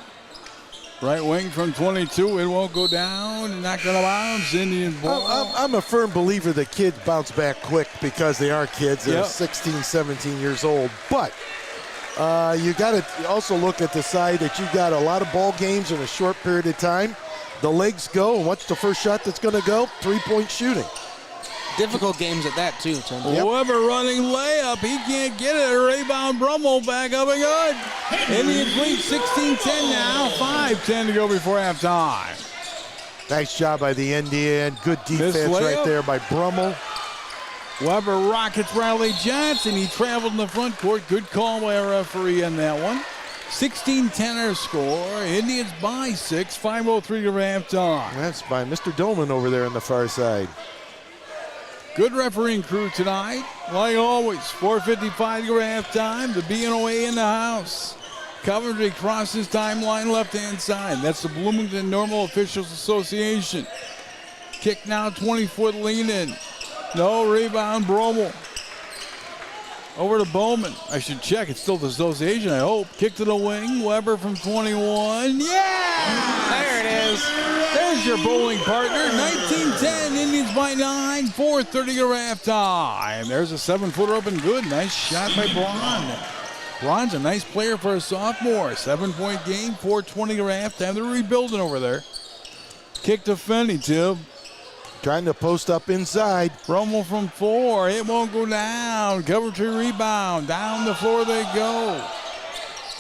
[SPEAKER 4] Right wing from 22. It won't go down. Not going to bounce. Indian ball.
[SPEAKER 1] I'm a firm believer that kids bounce back quick because they are kids. They're
[SPEAKER 4] Yep.
[SPEAKER 1] 16, 17 years old. But you got to also look at the side that you got a lot of ball games in a short period of time. The legs go, and what's the first shot that's going to go? 3-point shooting.
[SPEAKER 2] Difficult games at that, too, Tim.
[SPEAKER 4] Weber running layup. He can't get it. Rebound Brummel back up and good. Indians lead 16-10 now. 5:10 to go before halftime.
[SPEAKER 1] Nice job by the Indian. Good defense
[SPEAKER 4] layup.
[SPEAKER 1] right there by Brummel.
[SPEAKER 4] Weber rockets Riley Johnson. He traveled in the front court. Good call by a referee on that one. 16-10 our score. Indians by 6. 5:03 to halftime.
[SPEAKER 1] That's by Mr. Doman over there on the far side.
[SPEAKER 4] Good refereeing crew tonight. Like always, 4:55 to halftime. The BNOA in the house. Coventry crosses timeline left-hand side. That's the Bloomington Normal Officials Association. Kick now, 20-foot lean in. No rebound, Brommel. Over to Bowman. I should check. It's still the association, I hope. Kick to the wing. Weber from 21. Yeah!
[SPEAKER 2] There it is.
[SPEAKER 4] There's your bowling partner. 19-10. Indians by 9. 4:30 to halftime. There's a 7-footer up and good. Nice shot by Braun. Braun's a nice player for a sophomore. 7-point game. 4:20 to halftime. They're rebuilding over there. Kick to Fenny, Tim.
[SPEAKER 1] Trying to post up inside.
[SPEAKER 4] Brummel from 4. It won't go down. Cover 2 rebound. Down the floor they go.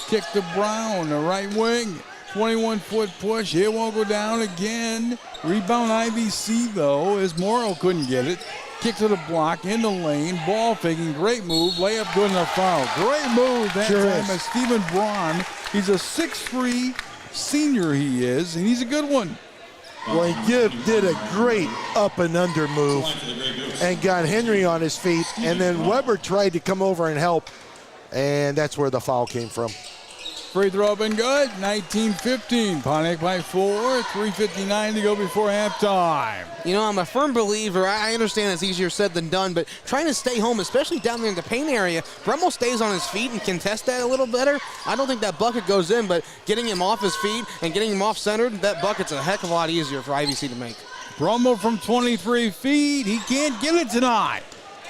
[SPEAKER 4] Kick to Brown, the right wing. 21-foot push. It won't go down again. Rebound IVC, though, as Morrow couldn't get it. Kick to the block, in the lane. Ball faking. Great move. Layup good enough foul. Great move that
[SPEAKER 1] Sure
[SPEAKER 4] time
[SPEAKER 1] is.
[SPEAKER 4] by Stephen Braun. He's a 6'3" senior, he is, and he's a good one.
[SPEAKER 1] Well, he did a great up and under move and got Henry on his feet, and then Weber tried to come over and help, and that's where the foul came from.
[SPEAKER 4] Free throw up and good. 19-15. Pontiac by 4. 3:59 to go before halftime.
[SPEAKER 2] You know, I'm a firm believer. I understand it's easier said than done, but trying to stay home, especially down there in the paint area, Brummel stays on his feet and can test that a little better. I don't think that bucket goes in, but getting him off his feet and getting him off-centered, that bucket's a heck of a lot easier for IVC to make.
[SPEAKER 4] Brummel from 23 feet. He can't get it tonight.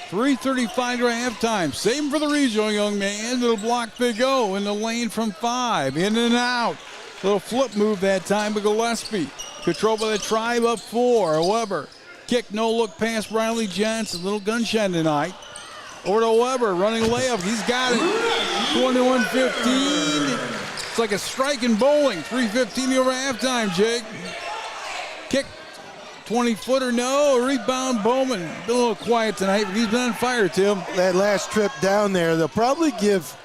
[SPEAKER 4] 3:35 to halftime. Same for the regional, young man. Little block they go in the lane from 5. In and out. Little flip move that time by Gillespie. Control by the Tribe up 4. Weber. Kick, no look past Riley Johnson. Little gunshot tonight. Over to Weber. Running layup. He's got it. 21-15. It's like a strike in bowling. 3:15 over halftime, Jake. Kick. 20-footer, no. Rebound, Bowman. Been a little quiet tonight, but he's been on fire, Tim.
[SPEAKER 1] That last trip down there, they'll probably give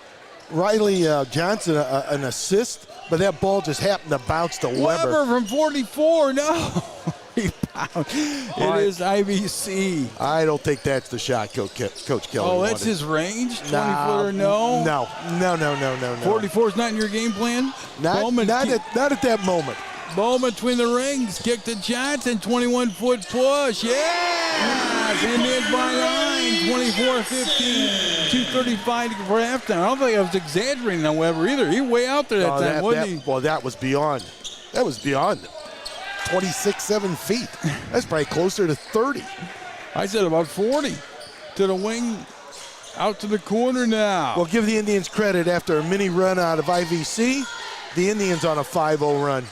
[SPEAKER 1] Riley Johnson an assist, but that ball just happened to bounce to Weber.
[SPEAKER 4] Weber from 44, no. Rebound. It is IVC.
[SPEAKER 1] I don't think that's the shot Coach Kelly
[SPEAKER 4] Oh,
[SPEAKER 1] wanted.
[SPEAKER 4] that's his range? 20-footer, no.
[SPEAKER 1] No.
[SPEAKER 4] 44's not in your game plan? Bowman,
[SPEAKER 1] Not at that moment.
[SPEAKER 4] Bowman between the rings. Kick to Johnson. 21-foot push. Yeah! Indians by 9. 24-15. 2:35 for halftime. I don't think I was exaggerating on Weber either. He way out there that time, wasn't he?
[SPEAKER 1] Well, that was beyond. 26-7 feet. That's probably closer to 30.
[SPEAKER 4] I said about 40. To the wing. Out to the corner now.
[SPEAKER 1] Well, give the Indians credit. After a mini run out of IVC, the Indians on a 5-0 run.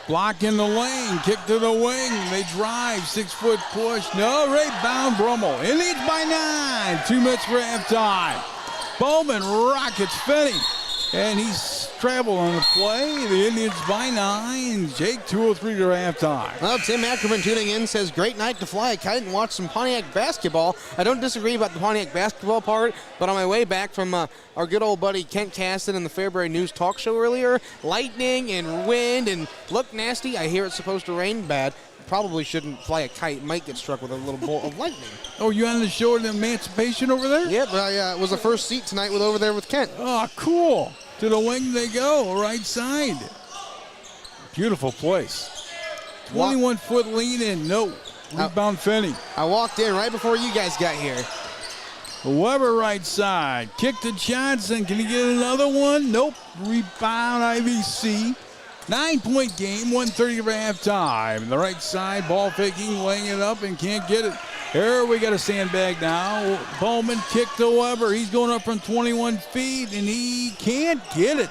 [SPEAKER 4] Block in the lane, kick to the wing. They drive, 6-foot push. No, rebound, Brummel. Indians by 9. 2 minutes for halftime. Bowman rockets Finney. And he's traveled on the play. The Indians by 9. Jake, 2:03 to halftime.
[SPEAKER 2] Well, Tim Ackerman tuning in says, great night to fly a kite and watch some Pontiac basketball. I don't disagree about the Pontiac basketball part, but on my way back from our good old buddy Kent Caston in the Fairbury News talk show earlier, lightning and wind and look nasty. I hear it's supposed to rain bad. Probably shouldn't fly a kite. Might get struck with a little bolt of lightning.
[SPEAKER 4] Oh, you on the show at Emancipation over there?
[SPEAKER 2] Yep, I was the first seat tonight with over there with Kent.
[SPEAKER 4] Oh, cool. To the wing they go, right side. Beautiful place. 21-foot lean in, no. Rebound Finney.
[SPEAKER 2] I walked in right before you guys got here.
[SPEAKER 4] Weber right side. Kick to Johnson. Can he get another one? Nope. Rebound IVC. 9-point game, 1:30 for halftime. The right side, ball faking, laying it up and can't get it. Here we got a sandbag now. Bowman kick to Weber. He's going up from 21 feet and he can't get it.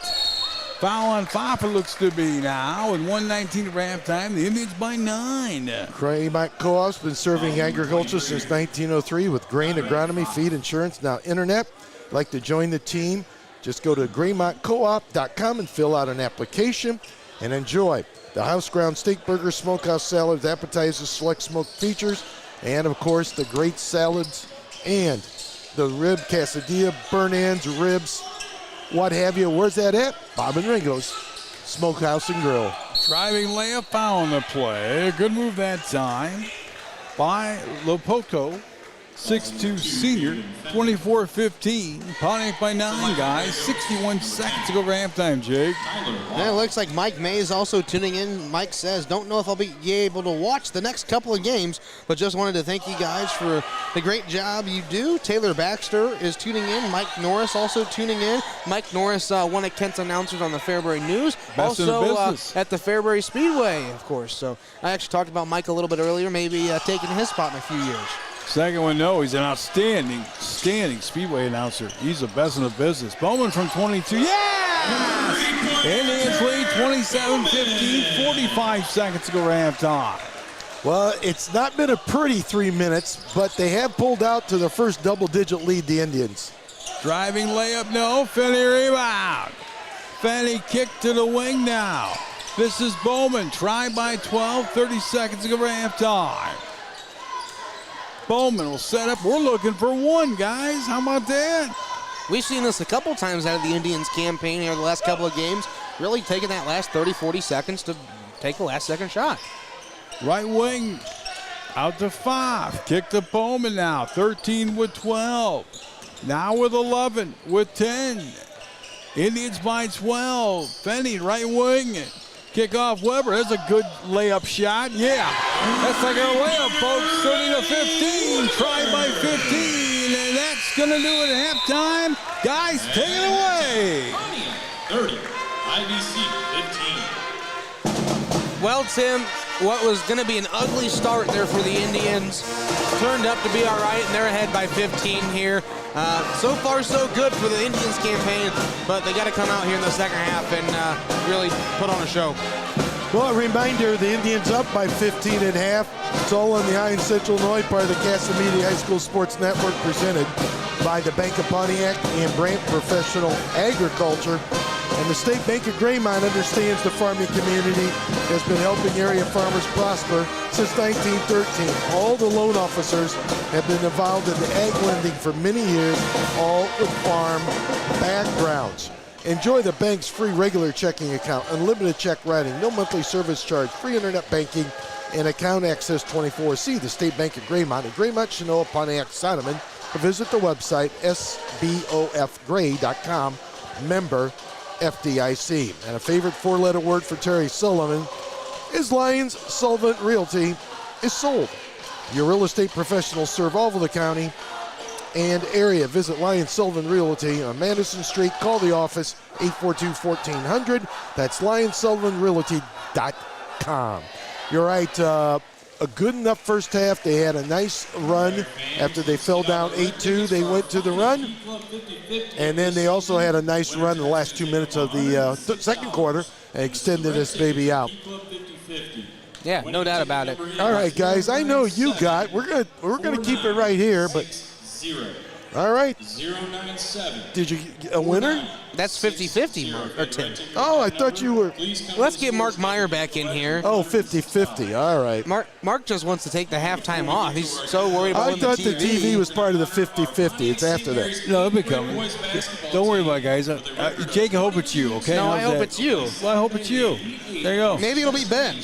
[SPEAKER 4] Foul on Fafa looks to be now. With 1:19 for halftime, the Indians by 9.
[SPEAKER 1] Graymont Co-op's been serving agriculture since 1903 with grain, agronomy, feed, insurance, now internet. Like to join the team? Just go to graymontcoop.com and fill out an application and enjoy the house-ground steak burger, smokehouse salads, appetizers, select smoked features, and of course the great salads and the rib quesadilla, burn ends, ribs, what have you. Where's that at? Bob and Ringo's Smokehouse and Grill.
[SPEAKER 4] Driving layup, foul on the play. Good move that time by Lopoto. 6'2" senior, 24-15. Pontiac by 9, guys. 61 seconds to go for halftime, Jake.
[SPEAKER 6] And it looks like Mike May is also tuning in. Mike says, don't know if I'll be able to watch the next couple of games, but just wanted to thank you guys for the great job you do. Taylor Baxter is tuning in. Mike Norris also tuning in. Mike Norris, one of Kent's announcers on the Fairbury News.
[SPEAKER 4] Best in the
[SPEAKER 6] also
[SPEAKER 4] business.
[SPEAKER 6] at the Fairbury Speedway, of course. So I actually talked about Mike a little bit earlier, maybe taking his spot in a few years.
[SPEAKER 4] Second one, no. He's an outstanding Speedway announcer. He's the best in the business. Bowman from 22. Yes! Indians lead 27-15, 45 seconds to go for halftime.
[SPEAKER 1] Well, it's not been a pretty 3 minutes, but they have pulled out to the first double-digit lead, the Indians.
[SPEAKER 4] Driving layup, no. Finney rebound. Finney kick to the wing now. This is Bowman. Try by 12, 30 seconds to go for halftime. Bowman will set up. We're looking for one, guys. How about that?
[SPEAKER 6] We've seen this a couple times out of the Indians campaign here the last couple of games, really taking that last 30, 40 seconds to take the last second shot.
[SPEAKER 4] Right wing out to 5. Kick to Bowman now. 13 with 12. Now with 11, with 10. Indians by 12. Finney, right wing. Kick off Weber. That's a good layup shot. Yeah, that's like a layup, folks. 30-15. Try by 15. And that's going to do it at halftime. Guys, take it away.
[SPEAKER 5] Pontiac 30, IVC 15.
[SPEAKER 6] Well, Tim, what was going to be an ugly start there for the Indians turned up to be all right, and they're ahead by 15 here. So far, so good for the Indians campaign, but they got to come out here in the second half and really put on a show.
[SPEAKER 1] Well, a reminder, the Indians up by 15 and a half. It's all on the Iron Central Illinois, part of the Casamigos High School Sports Network, presented by the Bank of Pontiac and Brant Professional Agriculture. And the State Bank of Graymont understands the farming community, has been helping area farmers prosper since 1913. All the loan officers have been involved in the ag lending for many years, all with farm backgrounds. Enjoy the bank's free regular checking account, unlimited check writing, no monthly service charge, free internet banking, and account access 24. See the State Bank of Graymont at Graymont, Chinoa, Pontiac, Sonneman, or visit the website sbofgray.com, member FDIC. And a favorite four-letter word for Terry Sullivan is Lyons Sullivan Realty is sold. Your real estate professionals serve all of the county and area. Visit Lyons Sullivan Realty on Madison Street. Call the office 842-1400. That's LyonsSullivanRealty.com. You're right. A good enough first half. They had a nice run after they fell down 8-2. They went to the run. And then they also had a nice run in the last 2 minutes of the second quarter and extended this baby out.
[SPEAKER 6] Yeah, no doubt about it.
[SPEAKER 1] All right, guys. I know you got. We're gonna keep it right here, but
[SPEAKER 5] 0,
[SPEAKER 1] all right.
[SPEAKER 5] 097.
[SPEAKER 1] Did you get a winner?
[SPEAKER 6] That's 50-50, Mark, or Tim.
[SPEAKER 1] Oh, I thought you were.
[SPEAKER 6] Let's get Mark Meyer back in here.
[SPEAKER 1] Oh, 50-50. All right.
[SPEAKER 6] Mark just wants to take the halftime off. He's so worried about
[SPEAKER 1] I
[SPEAKER 6] winning
[SPEAKER 1] thought
[SPEAKER 6] the
[SPEAKER 1] the TV was part of the 50-50. It's after that.
[SPEAKER 4] No, it'll be coming. Don't worry about it, guys. Jake, I hope it's you, okay?
[SPEAKER 6] No, I
[SPEAKER 4] How's
[SPEAKER 6] hope
[SPEAKER 4] that?
[SPEAKER 6] it's you.
[SPEAKER 4] Well, I hope it's you. There you go.
[SPEAKER 6] Maybe it'll be Ben.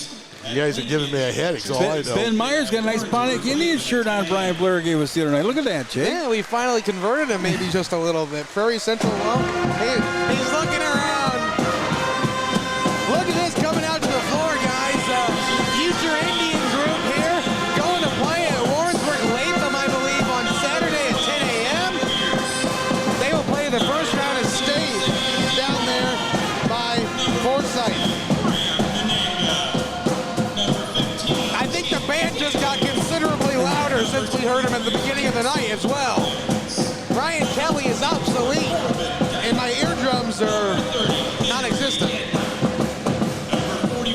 [SPEAKER 1] You guys are giving me a headache, all I know.
[SPEAKER 4] Ben Meyer's got a nice Pontiac Indian shirt on. Brian Blair gave us the other night. Look at that, Jake.
[SPEAKER 6] Yeah, we finally converted him maybe just a little bit. Prairie Central, well, he's looking around. Look at this coming out to the floor, guys. Future Indian group here going to play at Warrensburg Latham, I believe, on Saturday at 10 a.m. They will play the first round of state down there by Forsyth. I think the band just got considerably louder since we heard him at the beginning of the night as well. Brian Kelly is obsolete, and my eardrums are non-existent.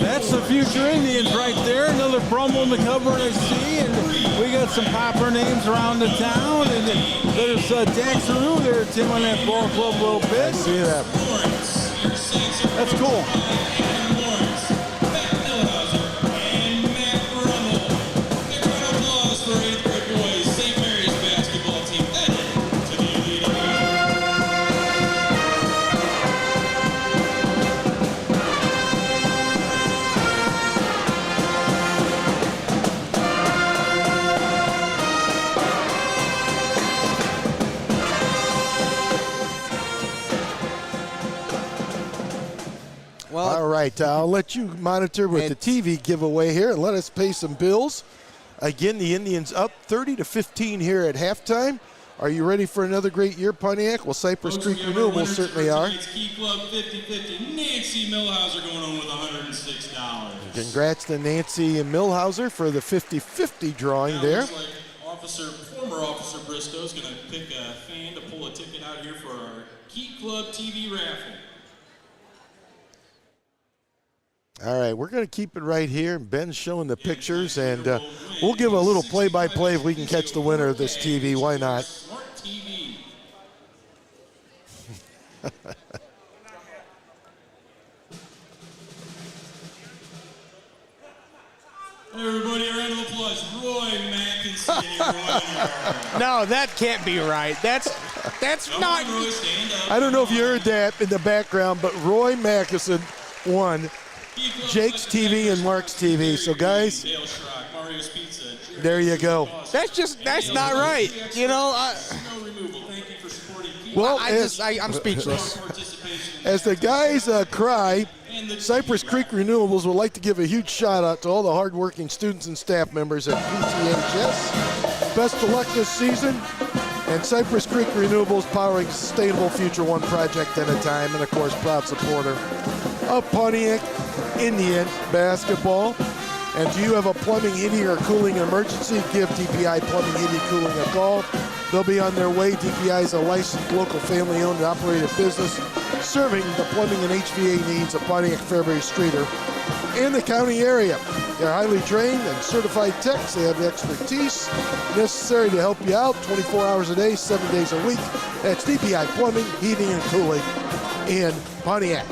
[SPEAKER 4] That's the future Indians right there. Another promo in the cover I see, and we got some popper names around the town. And there's Daxaroo there, Tim, on that ball club a little bit.
[SPEAKER 1] I see that.
[SPEAKER 4] That's cool.
[SPEAKER 1] right, I'll let you monitor with the TV giveaway here and let us pay some bills. Again, the Indians up 30-15 here at halftime. Are you ready for another great year, Pontiac? Well, Cypress Creek Renewables certainly are.
[SPEAKER 5] Key Club 50-50. Nancy Millhauser going on with $106.
[SPEAKER 1] Congrats to Nancy and Millhauser for the 50-50 drawing
[SPEAKER 5] now
[SPEAKER 1] there.
[SPEAKER 5] Looks like former Officer Bristow is going to pick a fan to pull a ticket out here for our Key Club TV raffle.
[SPEAKER 1] All right, we're going to keep it right here. Ben's showing the pictures, and we'll give a little play-by-play if we can catch the winner of this TV. Why not?
[SPEAKER 5] Smart TV. Everybody, a round of applause. Roy Mackinson, your winner.
[SPEAKER 6] No, that can't be right. That's
[SPEAKER 5] Come
[SPEAKER 6] not.
[SPEAKER 5] on, Roy, stand up.
[SPEAKER 1] I don't know if you heard that in the background, but Roy Mackison won
[SPEAKER 5] Key Club
[SPEAKER 1] Jake's TV and Mark's TV. So, guys,
[SPEAKER 5] Dale Schrock, Mario's Pizza.
[SPEAKER 1] there you go.
[SPEAKER 6] That's not right. You know,
[SPEAKER 5] Snow removal. Thank you for supporting Key
[SPEAKER 1] Well,
[SPEAKER 6] I'm speechless.
[SPEAKER 5] participation.
[SPEAKER 1] as the guys cry, Cypress Creek Renewables would like to give a huge shout out to all the hardworking students and staff members at PTHS. Best of luck this season. And Cypress Creek Renewables powering sustainable future one project at a time, and of course, proud supporter of Pontiac Indian basketball. And do you have a plumbing, heating, or cooling emergency? Give DPI Plumbing, Heating, Cooling a call. They'll be on their way. DPI is a licensed local family-owned and operated business serving the plumbing and HVA needs of Pontiac, Fairbury, Streeter, and the county area. They're highly trained and certified techs. They have the expertise necessary to help you out 24 hours a day, 7 days a week. That's DPI Plumbing, Heating, and Cooling in Pontiac.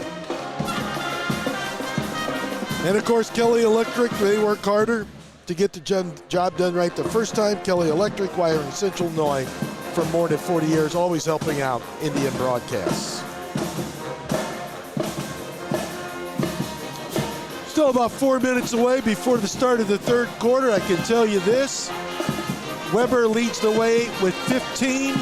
[SPEAKER 1] And of course, Kelly Electric, they work harder to get the job done right the first time. Kelly Electric, wiring Central Illinois for more than 40 years, always helping out Indian broadcasts. Still about 4 minutes away before the start of the third quarter. I can tell you this. Weber leads the way with 15.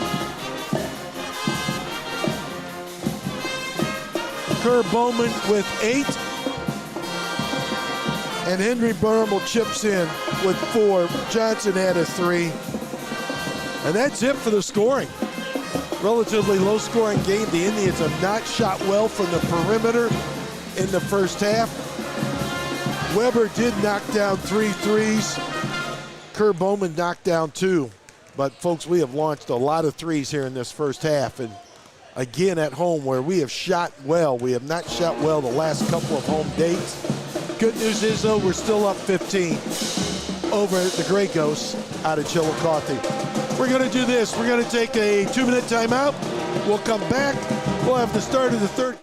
[SPEAKER 1] Kerr Bowman with 8. And Henry Burmel chips in with 4. Johnson had a 3. And that's it for the scoring. Relatively low-scoring game. The Indians have not shot well from the perimeter in the first half. Weber did knock down 3 threes. Kerr Bowman knocked down 2. But, folks, we have launched a lot of threes here in this first half. And, again, at home where we have shot well. We have not shot well the last couple of home dates. Good news is, though, we're still up 15 over the Grey Ghosts out of Chillicothe. We're going to do this. We're going to take a 2-minute timeout. We'll come back. We'll have the start of the third.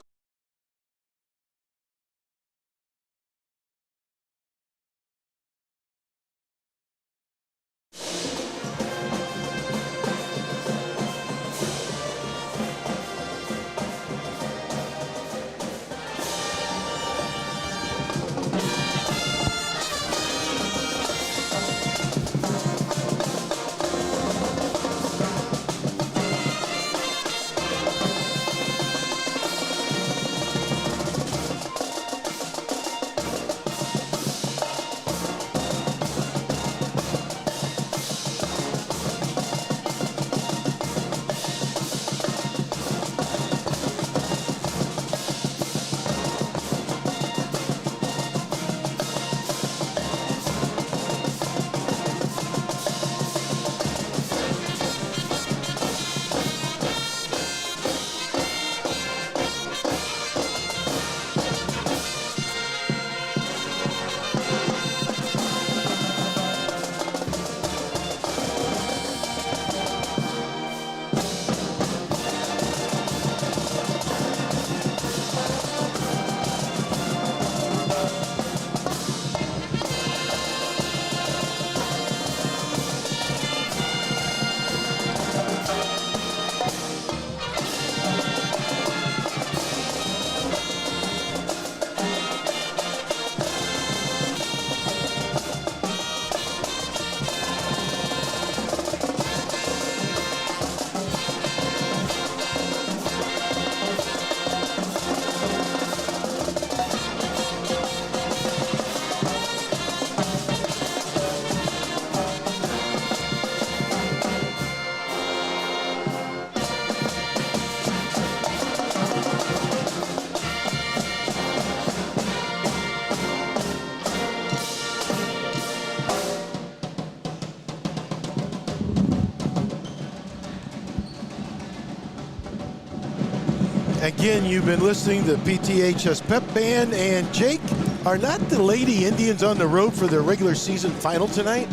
[SPEAKER 1] Again, you've been listening to PTHS Pep Band, and Jake, are not the Lady Indians on the road for their regular season final tonight?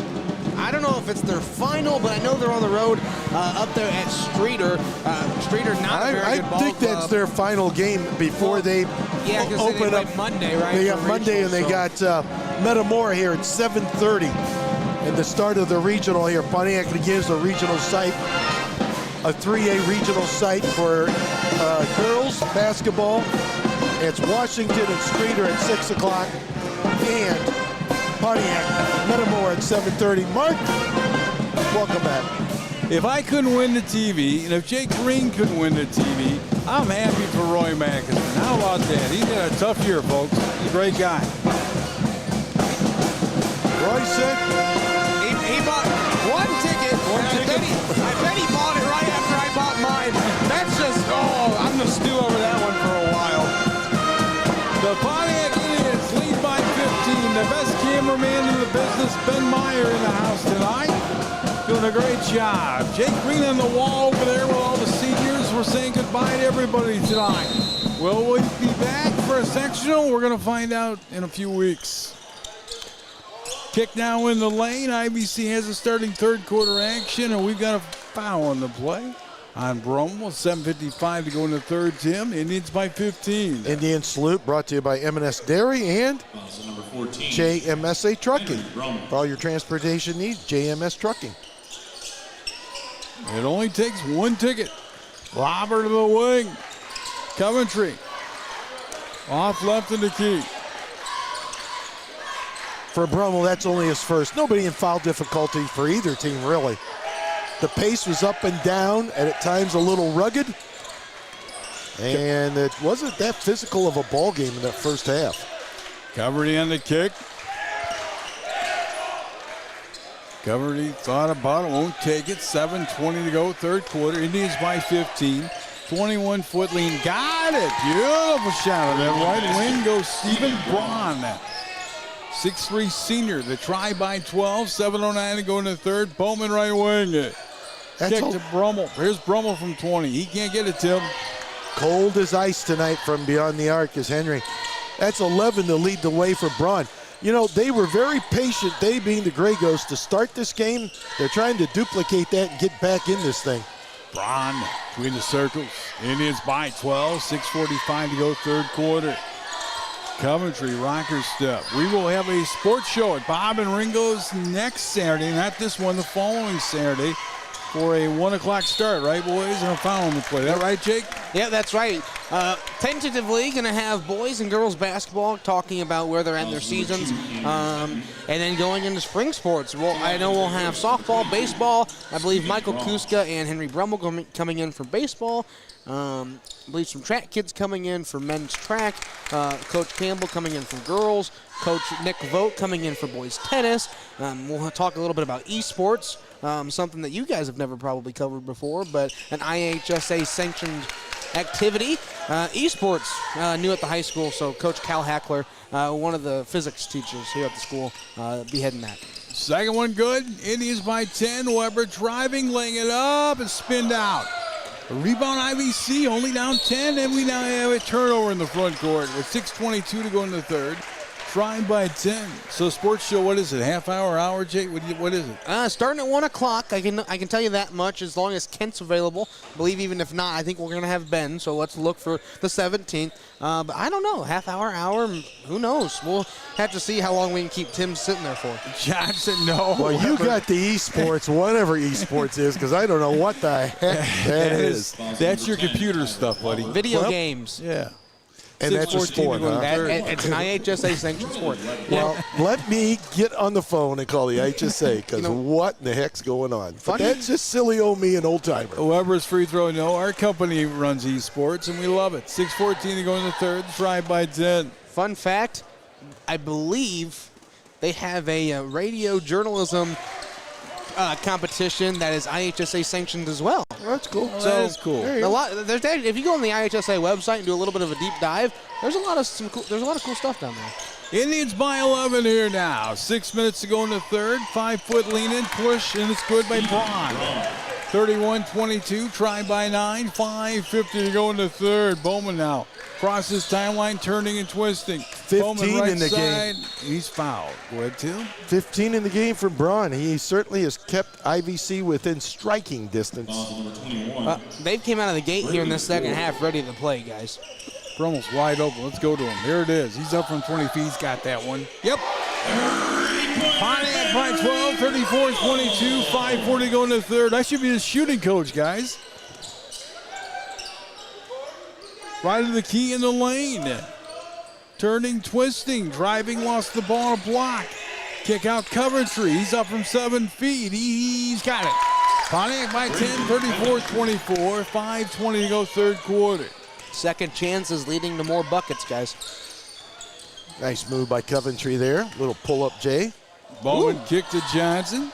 [SPEAKER 2] I don't know if it's their final, but I know they're on the road up there at Streeter. Streeter, not a very good ball
[SPEAKER 1] I think
[SPEAKER 2] club.
[SPEAKER 1] that's their final game before they open up
[SPEAKER 2] Monday, right?
[SPEAKER 1] They got Monday, and they got Metamora here at 7:30. And the start of the regional here. Pontiac begins the regional site, a 3A regional site for girls basketball. It's Washington and Streeter at 6 o'clock, and Pontiac, Metamora at 7:30. Mark, welcome back.
[SPEAKER 4] If I couldn't win the TV, and if Jake Green couldn't win the TV, I'm happy for Roy Mackinson. How about that? He's had a tough year, folks. He's a great guy.
[SPEAKER 1] Roy said
[SPEAKER 2] he bought one ticket. I bet he bought it right after I bought mine. That's just, I'm going to stew over that one for a while.
[SPEAKER 4] The Pontiac Indians lead by 15. The best cameraman in the business, Ben Meyer, in the house tonight. Doing a great job. Jake Green on the wall over there with all the seniors. We're saying goodbye to everybody tonight. Will we be back for a sectional? We're going to find out in a few weeks. Kick now in the lane. IVC has a starting third quarter action, and we've got a foul on the play on Brummel. 7:55 to go in the third, Tim. Indians by 15.
[SPEAKER 1] Indian Salute brought to you by M&S Dairy and
[SPEAKER 5] Number 14.
[SPEAKER 1] JMSA Trucking. For all your transportation needs, JMS Trucking.
[SPEAKER 4] It only takes one ticket. Lobber to the wing. Coventry. Off left in the key.
[SPEAKER 1] For Brummel, that's only his first. Nobody in foul difficulty for either team, really. The pace was up and down, and at times a little rugged. And it wasn't that physical of a ball game in that first half.
[SPEAKER 4] Coverty on the kick. Coverty thought about it, won't take it. 7:20 to go, third quarter. Indians by 15. 21-foot lean. Got it. Beautiful shot on that right wing goes Stephen Braun. 6'3 senior. The try by 12. 7:09 to go in the third. Bowman right wing. Kick to Brummel. Here's Brummel from 20. He can't get it, Tim.
[SPEAKER 1] Cold as ice tonight from beyond the arc is Henry. That's 11 to lead the way for Braun. You know, they were very patient, they being the Gray Ghosts, to start this game. They're trying to duplicate that and get back in this thing.
[SPEAKER 4] Braun between the circles. Indians by 12. 6:45 to go, third quarter. Coventry rocker step. We will have a sports show at Bob and Ringo's next Saturday, not this one, the following Saturday, for a 1 o'clock start, right, boys? And a foul on the play. That right, Jake?
[SPEAKER 2] Yeah, that's right. Tentatively going to have boys and girls basketball talking about where they're at in their seasons, and then going into spring sports. Well, I know we'll have softball, baseball. I believe Michael Kuska and Henry Brummel coming in for baseball. I believe some track kids coming in for men's track. Coach Campbell coming in for girls. Coach Nick Vogt coming in for boys tennis. We'll talk a little bit about esports, something that you guys have never probably covered before, but an IHSA sanctioned activity. Esports new at the high school, so Coach Cal Hackler, one of the physics teachers here at the school, be heading that.
[SPEAKER 4] Second one good. Indians by 10. Weber driving, laying it up, and spinned out. A rebound IVC, only down 10, and we now have a turnover in the front court with 6:22 to go in the third. Trying by 10. So sports show, what is it? Half hour, Jake? What is it?
[SPEAKER 2] Starting at 1 o'clock. I can tell you that much as long as Kent's available. I believe even if not, I think we're going to have Ben. So let's look for the 17th. But I don't know. Half hour, who knows? We'll have to see how long we can keep Tim sitting there for.
[SPEAKER 4] Johnson, no.
[SPEAKER 1] Well, you got the esports, whatever esports is, because I don't know what the heck that is.
[SPEAKER 4] That's your computer stuff, buddy.
[SPEAKER 2] Video games.
[SPEAKER 4] Yeah.
[SPEAKER 1] And that's a sport, huh?
[SPEAKER 2] It's an IHSA sanctioned sport.
[SPEAKER 1] Well, let me get on the phone and call the IHSA, because what in the heck's going on? But that's just silly old me, an old timer.
[SPEAKER 4] Weber's free throw, no. Our company runs esports, and we love it. 6:14 to go in the third. Try by 10.
[SPEAKER 2] Fun fact, I believe they have a radio journalism competition that is IHSA sanctioned as well.
[SPEAKER 1] That's cool.
[SPEAKER 4] So that is cool.
[SPEAKER 2] If you go on the IHSA website and do a little bit of a deep dive, there's a lot of cool stuff down there.
[SPEAKER 4] Indians by 11 here now. 6 minutes to go in the third. 5 foot lean in, push, and it's good by Braun. 31-22, try by 9, 5:50 to go in the third. Bowman now crosses timeline, turning and twisting.
[SPEAKER 1] 15
[SPEAKER 4] Bowman right
[SPEAKER 1] in the
[SPEAKER 4] side.
[SPEAKER 1] game.
[SPEAKER 4] He's fouled. Go ahead, Tim.
[SPEAKER 1] 15 in the game for Braun. He certainly has kept IVC within striking distance.
[SPEAKER 5] Foul number 21.
[SPEAKER 2] They came out of the gate here in the second half ready to play, guys.
[SPEAKER 4] Brummel's wide open. Let's go to him. Here it is. He's up from 20 feet. He's got that one. Yep. Pontiac by 12, 34-22, 5:40 to go in the third. I should be the shooting coach, guys. Right to the key in the lane. Turning, twisting, driving, lost the ball, a block. Kick out Coventry. He's up from 7 feet. He's got it. Pontiac by 10, 34-24, 5:20 to go third quarter.
[SPEAKER 2] Second chances leading to more buckets, guys.
[SPEAKER 1] Nice move by Coventry there. Little pull-up J.
[SPEAKER 4] Bowman kick to Johnson.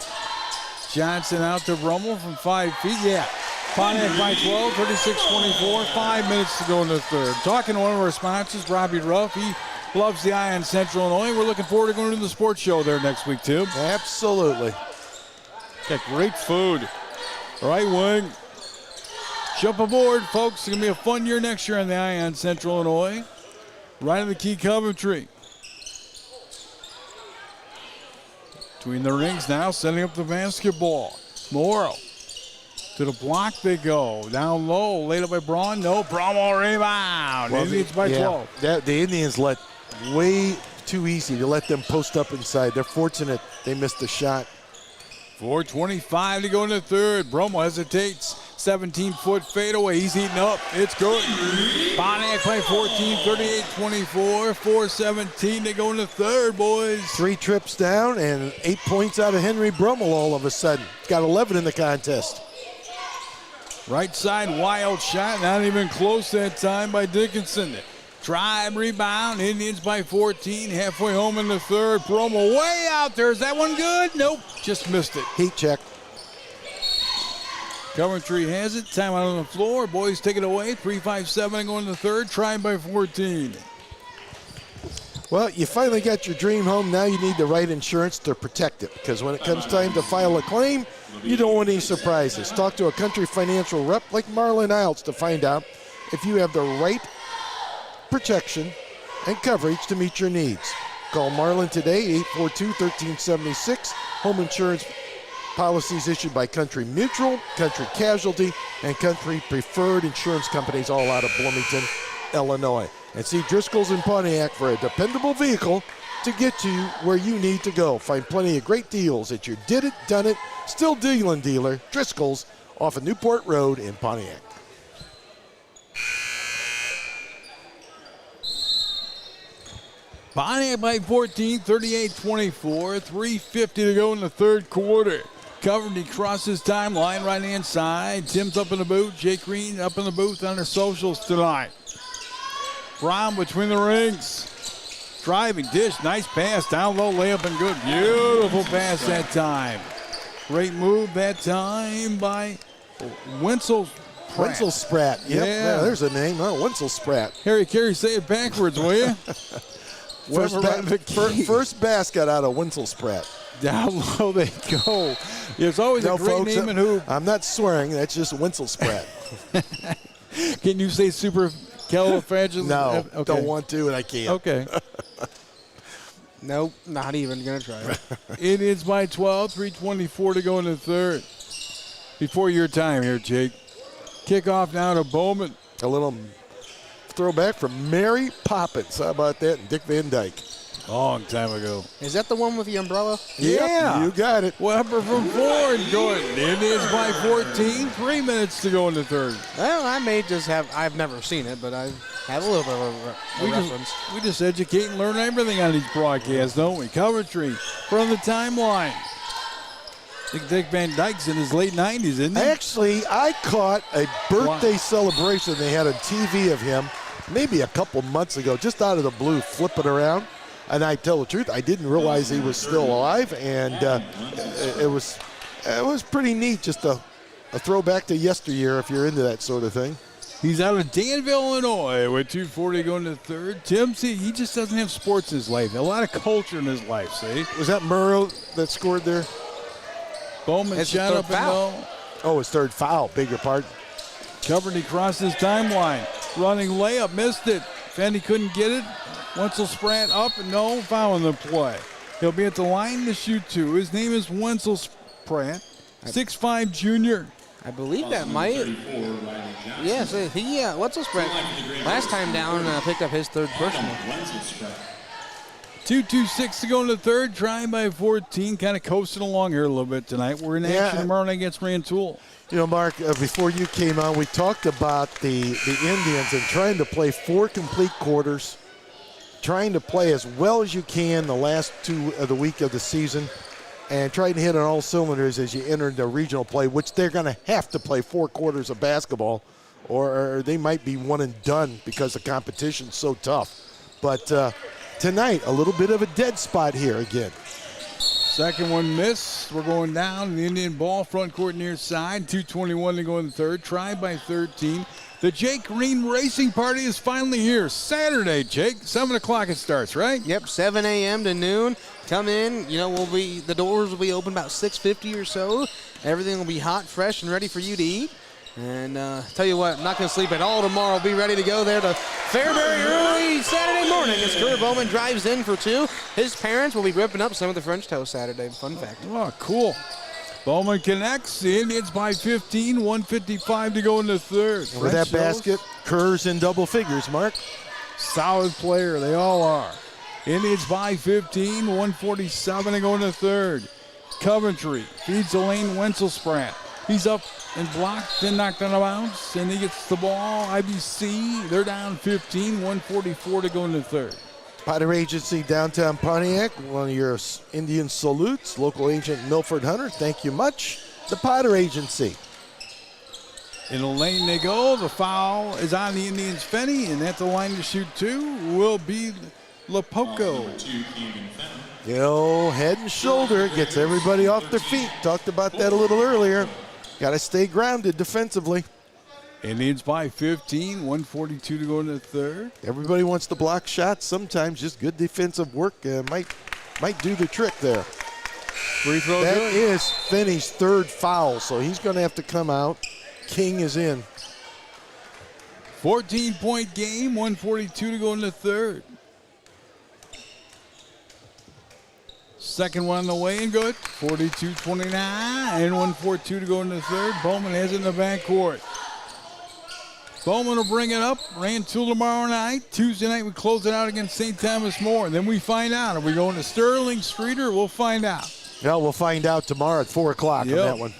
[SPEAKER 4] Johnson out to Brummel from 5 feet. Yeah. Pontiac by 12, 36-24, 5 minutes to go in the third. Talking to one of our sponsors, Robbie Ruff. He loves the Eye on Central Illinois. We're looking forward to going to the sports show there next week, too.
[SPEAKER 1] Absolutely.
[SPEAKER 4] Got great food. Right wing. Jump aboard, folks. It's going to be a fun year next year on the Eye on Central Illinois. Right of the key, Coventry. Between the rings now, setting up the basketball. Morrow. To the block they go. Down low, laid up by Braun. No, Braun will rebound.
[SPEAKER 1] Well,
[SPEAKER 4] Indians by 12.
[SPEAKER 1] The Indians let way too easy to let them post up inside. They're fortunate they missed the shot.
[SPEAKER 4] 4:25 to go in the third. Brummel hesitates. 17-foot fadeaway. He's eating up. It's good. Pontiac by 14, 38-24, 4:17 to go in the third, boys.
[SPEAKER 1] 3 trips down and 8 points out of Henry Brummel all of a sudden. Got 11 in the contest.
[SPEAKER 4] Right side, wild shot. Not even close that time by Dickinson. Drive, rebound. Indians by 14. Halfway home in the third. Brummel way out there. Is that one good? Nope. Just missed it.
[SPEAKER 1] Heat check.
[SPEAKER 4] Coventry has it. Time out on the floor. Boys take it away. 3:57 going to the third. Trying by 14.
[SPEAKER 1] Well, you finally got your dream home. Now you need the right insurance to protect it, because when it comes time to file a claim, you don't want any surprises. Talk to a Country Financial rep like Marlon Iles to find out if you have the right protection and coverage to meet your needs. Call Marlon today, 842-1376. Home insurance policies issued by Country Mutual, Country Casualty, and Country Preferred Insurance Companies, all out of Bloomington, Illinois. And see Driscoll's in Pontiac for a dependable vehicle to get you where you need to go. Find plenty of great deals at your did it, done it, still dealing dealer, Driscoll's, off of Newport Road in Pontiac.
[SPEAKER 4] Pontiac by 14, 38-24, 3:50 to go in the third quarter. Coventry crosses timeline, right-hand side. Tim's up in the booth. Jake Green up in the booth on the socials tonight. Brown between the rings. Driving dish, nice pass, down low, layup and good. Beautiful pass that time. Great move that time by Wenzel
[SPEAKER 1] Spratt. Yep,
[SPEAKER 4] Yeah.
[SPEAKER 1] there's a name, huh? Wenzel Spratt.
[SPEAKER 4] Harry Carey, say it backwards, will you?
[SPEAKER 1] First basket out of Wenzel Spratt.
[SPEAKER 4] Down low they go. There's always a great
[SPEAKER 1] folks,
[SPEAKER 4] name in hoop.
[SPEAKER 1] I'm not swearing. That's just Wenzel Spratt.
[SPEAKER 4] Can you say supercalifragilistic?
[SPEAKER 1] No,
[SPEAKER 4] Okay.
[SPEAKER 1] don't want to, and I can't.
[SPEAKER 4] Okay.
[SPEAKER 6] Nope, not even going to try it.
[SPEAKER 4] Indians by 12, 3:24 to go in the third. Before your time here, Jake. Kickoff now to Bowman.
[SPEAKER 1] A little throwback from Mary Poppins. How about that? And Dick Van Dyke.
[SPEAKER 4] Long time ago.
[SPEAKER 6] Is that the one with the umbrella?
[SPEAKER 4] Yeah.
[SPEAKER 1] You got it.
[SPEAKER 4] Weber from Ford going. Indians by 14, 3 minutes to go in the third.
[SPEAKER 6] Well, I may just have, I've never seen it, but I have a little bit of a reference.
[SPEAKER 4] We just educate and learn everything on these broadcasts, don't we? Coventry from the timeline. I think Dick Van Dyke's in his late 90s, isn't he?
[SPEAKER 1] Actually, I caught a birthday celebration they had on TV of him maybe a couple months ago, just out of the blue, flipping around. And I tell the truth, I didn't realize he was still alive, and it was pretty neat, just a throwback to yesteryear if you're into that sort of thing.
[SPEAKER 4] He's out of Danville, Illinois, with 2:40 going to third. Tim, see, he just doesn't have sports in his life. A lot of culture in his life, see?
[SPEAKER 1] Was that Murrow that scored there?
[SPEAKER 4] Bowman
[SPEAKER 6] It's the
[SPEAKER 4] shot
[SPEAKER 6] third
[SPEAKER 4] up and
[SPEAKER 6] foul.
[SPEAKER 4] low.
[SPEAKER 1] Oh, his third foul, beg your pardon.
[SPEAKER 4] Covered, he crossed his timeline. Running layup, missed it. Fendi couldn't get it. Wenzel Spratt up, and no foul in the play. He'll be at the line to shoot 2. His name is Wenzel Spratt, 6'5" junior.
[SPEAKER 2] I believe that might. Yes, Wenzel Spratt last time down picked up his 3rd personal.
[SPEAKER 4] 2:26 to go in the 3rd. Trying by 14. Kind of coasting along here a little bit tonight. We're in action tomorrow night against Rantoul.
[SPEAKER 1] You know, Mark, before you came on, we talked about the Indians and trying to play 4 complete quarters, trying to play as well as you can the last 2 of the week of the season, and trying to hit on all cylinders as you enter the regional play, which they're going to have to play 4 quarters of basketball, or they might be one and done because the competition's so tough. But tonight, a little bit of a dead spot here again.
[SPEAKER 4] Second one missed. We're going down. The Indian ball, front court near side. 2:21 to go in the 3rd. Tried by 13. The Jake Green Racing Party is finally here. Saturday, Jake. 7 o'clock it starts, right?
[SPEAKER 2] Yep, 7 a.m. to noon. Come in. You know, the doors will be open about 6:50 or so. Everything will be hot, fresh, and ready for you to eat. And tell you what, I'm not going to sleep at all tomorrow. I'll be ready to go there to Fairbury early Saturday morning as Kerr Bowman drives in for 2. His parents will be ripping up some of the French toast Saturday. Fun fact.
[SPEAKER 4] Oh, cool. Bowman connects. The Indians by 15. 1:55 to go in the 3rd.
[SPEAKER 1] And with that basket, Kerr's in double figures, Mark.
[SPEAKER 4] Solid player. They all are. Indians by 15. 1:47 to go in the 3rd. Coventry feeds the lane. Wenzel Spratt. He's up and blocked, then knocked on a bounce, and he gets the ball. IVC, they're down 15, 1:44 to go in the 3rd.
[SPEAKER 1] Potter Agency, downtown Pontiac, one of your Indian salutes. Local agent Milford Hunter, thank you much. The Potter Agency.
[SPEAKER 4] In the lane they go. The foul is on the Indians' Fenny, and at the line to shoot 2 will be Lepoco.
[SPEAKER 1] You know, head and shoulder, gets everybody off their feet. Talked about that a little earlier. Got to stay grounded defensively.
[SPEAKER 4] Indians by 15, 1:42 to go in the 3rd.
[SPEAKER 1] Everybody wants to block shots. Sometimes just good defensive work might do the trick there.
[SPEAKER 4] Free throw.
[SPEAKER 1] That
[SPEAKER 4] good.
[SPEAKER 1] is Finney's 3rd foul, so he's going to have to come out. King is in.
[SPEAKER 4] 14-point game, 1:42 to go in the 3rd. Second one on the way and good. 42-29 and 1:42 to go in the 3rd. Bowman has it in the backcourt. Bowman will bring it up. Rantoul tomorrow night. Tuesday night we close it out against St. Thomas More. And then we find out. Are we going to Sterling, Streeter? We'll find out.
[SPEAKER 1] Yeah, we'll find out tomorrow at 4 o'clock on that one.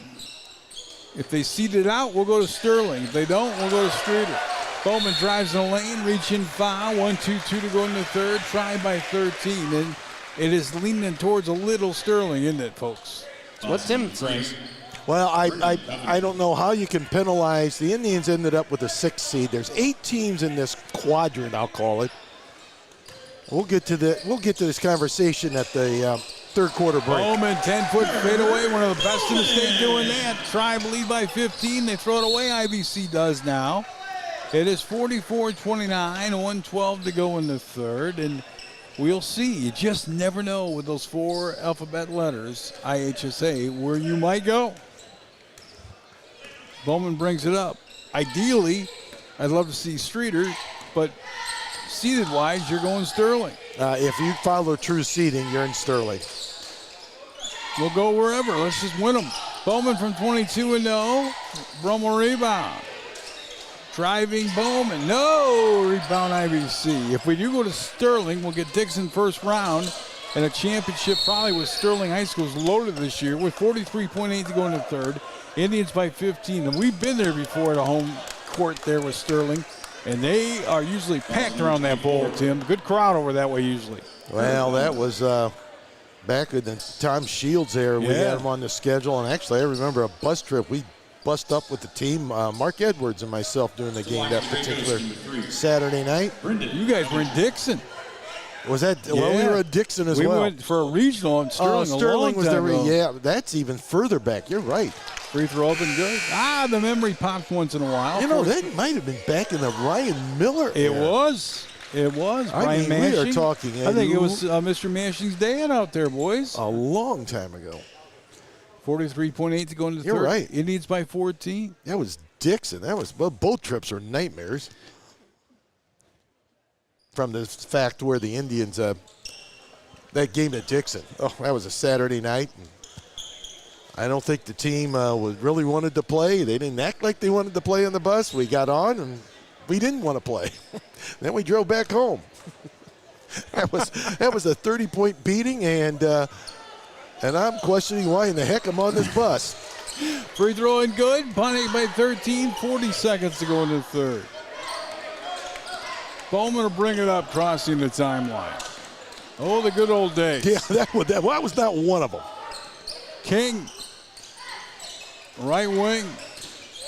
[SPEAKER 4] If they seed it out, we'll go to Sterling. If they don't, we'll go to Streeter. Bowman drives in the lane, reaching foul. 1-2-2 to go in the 3rd. Tried by 13. And it is leaning towards a little Sterling, isn't it, folks?
[SPEAKER 2] That's what Tim says.
[SPEAKER 1] Well, I don't know how you can penalize. The Indians ended up with a 6th seed. There's 8 teams in this quadrant, I'll call it. We'll get to this conversation at the 3rd quarter break.
[SPEAKER 4] Bowman, 10-foot fadeaway, one of the best in the state doing that. Tribe lead by 15. They throw it away. IVC does now. It is 44-29, 1:12 to go in the 3rd, and we'll see. You just never know with those 4 alphabet letters, IHSA, where you might go. Bowman brings it up. Ideally, I'd love to see Streeter, but seeded-wise, you're going Sterling.
[SPEAKER 1] If you follow true seeding, you're in Sterling.
[SPEAKER 4] We'll go wherever. Let's just win them. Bowman from 22 and no. Brummel rebound. Driving Bowman. No rebound IVC. If we do go to Sterling, we'll get Dixon first round. And a championship probably with Sterling High School is loaded this year with 43.8 to go in the 3rd. Indians by 15. And we've been there before at a home court there with Sterling. And they are usually packed around that bowl, Tim. Good crowd over that way usually.
[SPEAKER 1] Well, that was back with the Tom Shields there. We had him on the schedule. And actually, I remember a bus trip. We bust up with the team, Mark Edwards and myself during the game that particular Saturday night.
[SPEAKER 4] You guys were in Dixon.
[SPEAKER 1] Was that? Yeah. Well, we were at Dixon as well.
[SPEAKER 4] We went for a regional in Sterling.
[SPEAKER 1] Sterling was there. Yeah, that's even further back. You're right.
[SPEAKER 4] Free throw up and good. The memory pops once in a while.
[SPEAKER 1] You know, that might have been back in the Ryan Miller era.
[SPEAKER 4] It was. Brian
[SPEAKER 1] Mashing. We are talking.
[SPEAKER 4] I think it was Mr. Mashing's dad out there, boys.
[SPEAKER 1] A long time ago.
[SPEAKER 4] 43.8 to go into the
[SPEAKER 1] You're
[SPEAKER 4] third.
[SPEAKER 1] right.
[SPEAKER 4] Indians by 14.
[SPEAKER 1] That was Dixon. Well, both trips were nightmares. From the fact where the Indians, that game at Dixon, that was a Saturday night. And I don't think the team really wanted to play. They didn't act like they wanted to play on the bus. We got on, and we didn't want to play. Then we drove back home. That was a 30-point beating, and I'm questioning why in the heck I'm on this bus.
[SPEAKER 4] Free throw and good. Pontiac by 13, 40 seconds to go into the third. Bowman will bring it up, crossing the timeline. Oh, the good old days.
[SPEAKER 1] Yeah, that was not one of them.
[SPEAKER 4] King, right wing.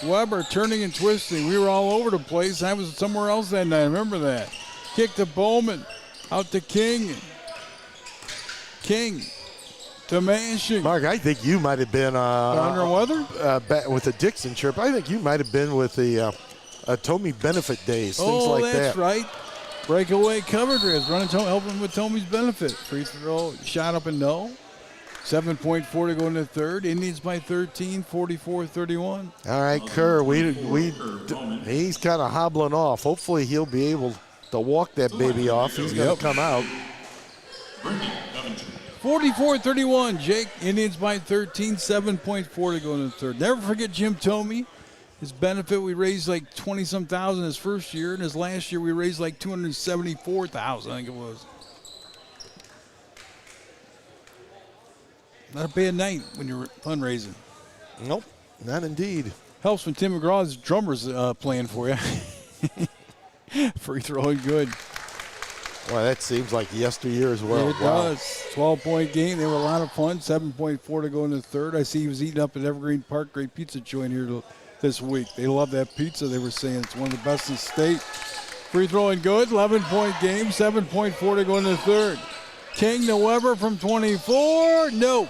[SPEAKER 4] Weber turning and twisting. We were all over the place. I was somewhere else that night. I remember that. Kick to Bowman. Out to King. King to Manshing.
[SPEAKER 1] Mark, I think you might have been
[SPEAKER 4] under weather
[SPEAKER 1] with the Dixon trip. I think you might have been with the Tommy benefit days, things like that.
[SPEAKER 4] Oh, that's right. Breakaway cover drills, helping with Tomy's benefit. Free throw, shot up and no. 7.4 to go into the third. Indians by 13, 44-31.
[SPEAKER 1] All right, Kerr, he's kind of hobbling off. Hopefully he'll be able to walk that baby off. He's going to come out.
[SPEAKER 4] 44-31. Jake, Indians by 13, 7.4 to go into the third. Never forget Jim Tomey. His benefit, we raised like 20-some thousand his first year, and his last year we raised like 274,000, I think it was. Not a bad night when you're fundraising.
[SPEAKER 1] Nope, not indeed.
[SPEAKER 4] Helps when Tim McGraw's drummer's playing for you. Free throw and good.
[SPEAKER 1] Well, that seems like yesteryear as well.
[SPEAKER 4] It does. 12-point game. They were a lot of fun. 7.4 to go in the third. I see he was eating up at Evergreen Park. Great pizza joint here this week. They love that pizza. They were saying it's one of the best in the state. Free throw and good. 11-point game. 7.4 to go in the third. King to Weber from 24. No.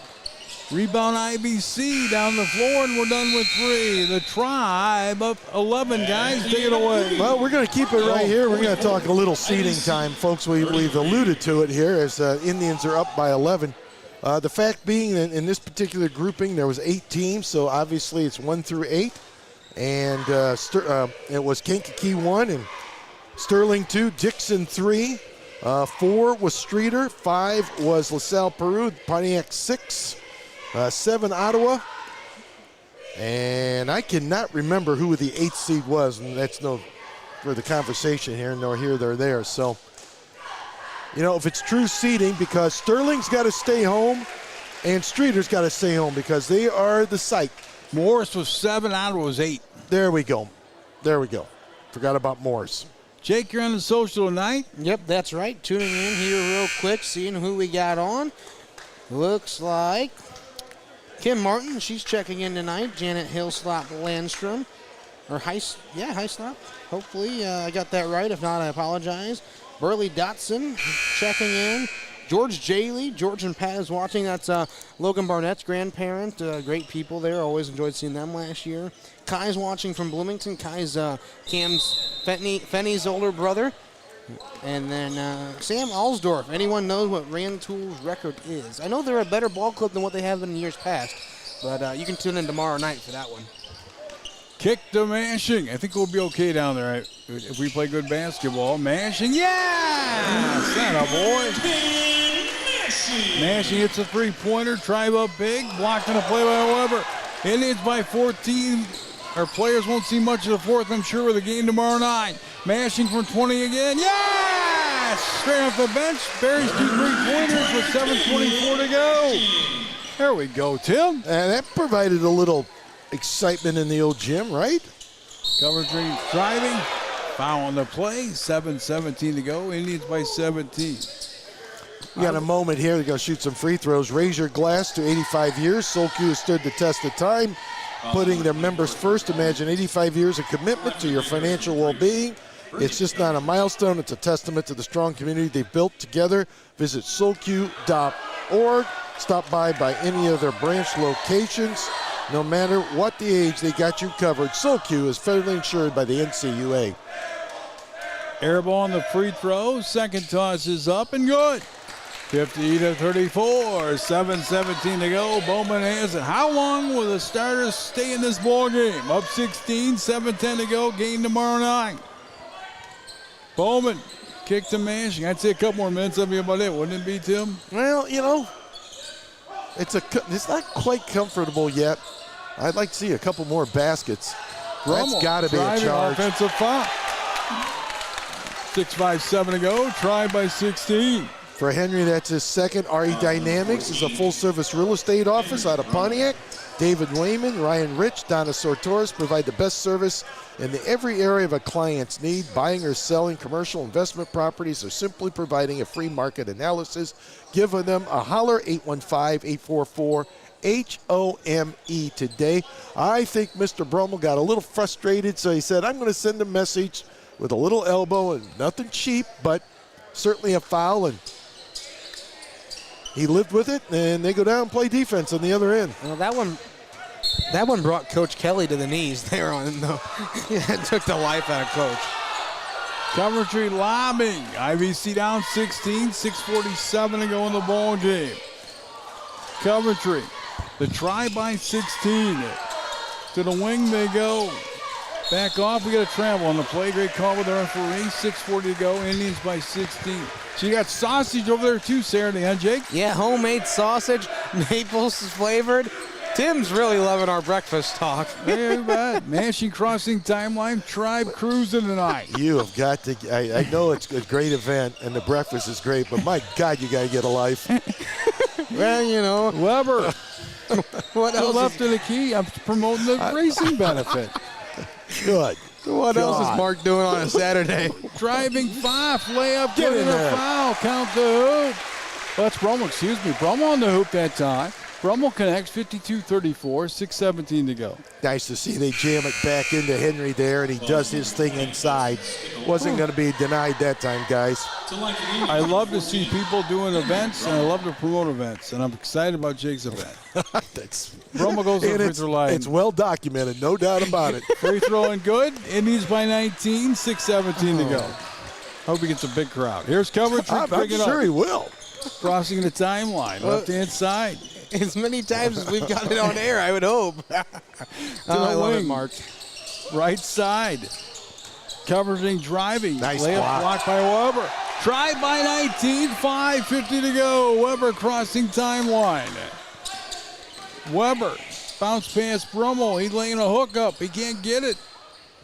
[SPEAKER 4] Rebound IVC down the floor, and we're done with 3. The Tribe up 11, guys. Take it away.
[SPEAKER 1] Well, we're going to keep it right here. We're going to talk a little seating time, folks. We've alluded to it here as Indians are up by 11. The fact being that in this particular grouping, there was 8 teams, so obviously it's 1 through 8. And it was Kankakee 1 and Sterling 2, Dixon 3. 4 was Streeter, 5 was LaSalle Peru, Pontiac 6. 7 Ottawa, and I cannot remember who the 8th seed was, and that's no for the conversation here, nor here nor there. So, if it's true seeding, because Sterling's got to stay home, and Streeter's got to stay home because they are the site.
[SPEAKER 4] Morris was 7, Ottawa was 8.
[SPEAKER 1] There we go. Forgot about Morris.
[SPEAKER 4] Jake, you're on the social tonight.
[SPEAKER 6] Yep, that's right. Tuning in here real quick, seeing who we got on. Looks like Kim Martin, she's checking in tonight. Janet Hillslop Landstrom. Or Heislop. Hopefully I got that right. If not, I apologize. Burley Dotson checking in. George Jaley. George and Pat is watching. That's Logan Barnett's grandparent. Great people there. Always enjoyed seeing them last year. Kai's watching from Bloomington. Kai's Cam's Fenny's older brother. And then Sam Alsdorf. Anyone knows what Rantoul's record is? I know they're a better ball club than what they have in years past, but you can tune in tomorrow night for that one.
[SPEAKER 4] Kick to Manshing. I think we'll be okay down there if we play good basketball. Manshing, yeah! Set up, boy. Manshing hits a three-pointer. Tribe up big. Blocked in a play by Weber. Indians by 14. Our players won't see much of the fourth, I'm sure, with the game tomorrow night. Manshing from 20 again. Yes! Straight off the bench. Buries 2 3-pointers with 7:24 to go. There we go, Tim.
[SPEAKER 1] And that provided a little excitement in the old gym, right?
[SPEAKER 4] Coventry driving. Foul on the play. 7:17 to go. Indians by 17.
[SPEAKER 1] We got a moment here. They're going to shoot some free throws. Raise your glass to 85 years. SoulQ has stood the test of time, putting their members first. Imagine 85 years of commitment to your financial well-being. It's just not a milestone. It's a testament to the strong community they've built together. Visit soulq.org. Stop by any of their branch locations. No matter what the age, they got you covered. SoulQ is federally insured by the NCUA.
[SPEAKER 4] Air ball on the free throw. Second toss is up and good. 50-34, 7:17 to go. Bowman has it. How long will the starters stay in this ball game? Up 16, 7:10 to go. Game tomorrow night. Bowman kick to Mashing. I'd say a couple more minutes of you about it, wouldn't it be, Tim?
[SPEAKER 1] Well, you know, it's not quite comfortable yet. I'd like to see a couple more baskets. That's got to be a charge.
[SPEAKER 4] Offensive foul. 6:57 to go. Try by 16.
[SPEAKER 1] For Henry, that's his second. RE Dynamics is a full-service real estate office out of Pontiac. David Wayman, Ryan Rich, Donna Sortores provide the best service in every area of a client's need, buying or selling commercial investment properties, or simply providing a free market analysis. Give them a holler, 815-844-HOME today. I think Mr. Brummel got a little frustrated, so he said, I'm going to send a message with a little elbow and nothing cheap, but certainly a foul, and he lived with it, and they go down and play defense on the other end.
[SPEAKER 6] Well, that one brought Coach Kelly to the knees there on the it took the life out of Coach.
[SPEAKER 4] Coventry lobbing. IVC down 16, 6:47 to go in the ball game. Coventry, the try by 16. To the wing they go. Back off, we got a travel on the play. Great call with the referee. 6:40 to go. Indians by 16. So you got sausage over there too Saturday, huh, Jake?
[SPEAKER 6] Yeah, homemade sausage, maple flavored. Tim's really loving our breakfast talk.
[SPEAKER 4] Very bad. Mashing crossing timeline. Tribe cruising tonight.
[SPEAKER 1] You have got to, I know it's a great event, and the breakfast is great, but my God, you got to get a life.
[SPEAKER 6] Well, you know.
[SPEAKER 4] Weber.
[SPEAKER 6] What else?
[SPEAKER 4] Left of the key. I'm promoting the racing benefit.
[SPEAKER 1] Good.
[SPEAKER 6] What else is Mark doing on a Saturday?
[SPEAKER 4] Driving 5, layup,
[SPEAKER 1] Get
[SPEAKER 4] getting
[SPEAKER 1] in
[SPEAKER 4] a
[SPEAKER 1] there.
[SPEAKER 4] foul, count the hoop. That's Brummel, excuse me. Brummel on the hoop that time. Brummel connects, 52-34, 6:17 to go.
[SPEAKER 1] Nice to see they jam it back into Henry there, and he does his thing inside. Wasn't going to be denied that time, guys.
[SPEAKER 4] I love to see people doing events, and I love to promote events, and I'm excited about Jake's event. Brummel goes to the free throw line.
[SPEAKER 1] It's well documented, no doubt about it.
[SPEAKER 4] Free throw and good. Indians by 19, 6:17 to go. Hope he gets a big crowd. Here's coverage.
[SPEAKER 1] I'm sure he will.
[SPEAKER 4] Crossing the timeline, left-hand side.
[SPEAKER 6] As many times as we've got it on air, I would hope. I love it, Mark.
[SPEAKER 4] Right side. Covering, driving.
[SPEAKER 1] Nice
[SPEAKER 4] layup blocked by Weber. Try by 19, 5:50 to go. Weber crossing timeline. Weber, bounce past Brummel. He's laying a hook up. He can't get it.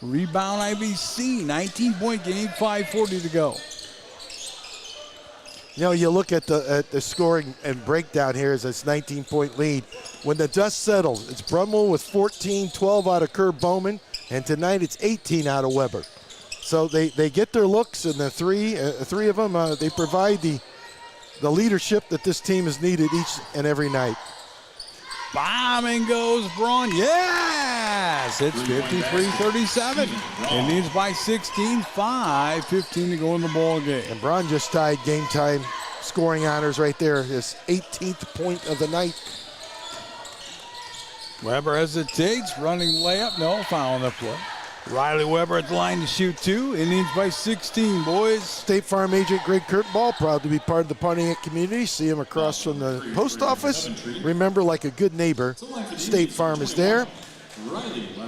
[SPEAKER 4] Rebound IVC, 19-point game, 5:40 to go.
[SPEAKER 1] You know, you look at the scoring and breakdown here as this 19-point lead. When the dust settles, it's Brummel with 14, 12 out of Kerr Bowman, and tonight it's 18 out of Weber. So they get their looks, and the three of them, they provide the leadership that this team has needed each and every night.
[SPEAKER 4] Bombing goes Braun. Yes! It's 53-37. Indians by 16, 5:15 to go in the ball game.
[SPEAKER 1] And Braun just tied game time scoring honors right there, his 18th point of the night.
[SPEAKER 4] Weber hesitates, running layup. No, foul on the play. Riley Weber at the line to shoot 2. Indians by 16, boys.
[SPEAKER 1] State Farm agent Greg Kurtenball, proud to be part of the Pontiac community. See him across from the post office. Remember, like a good neighbor, State Farm is there.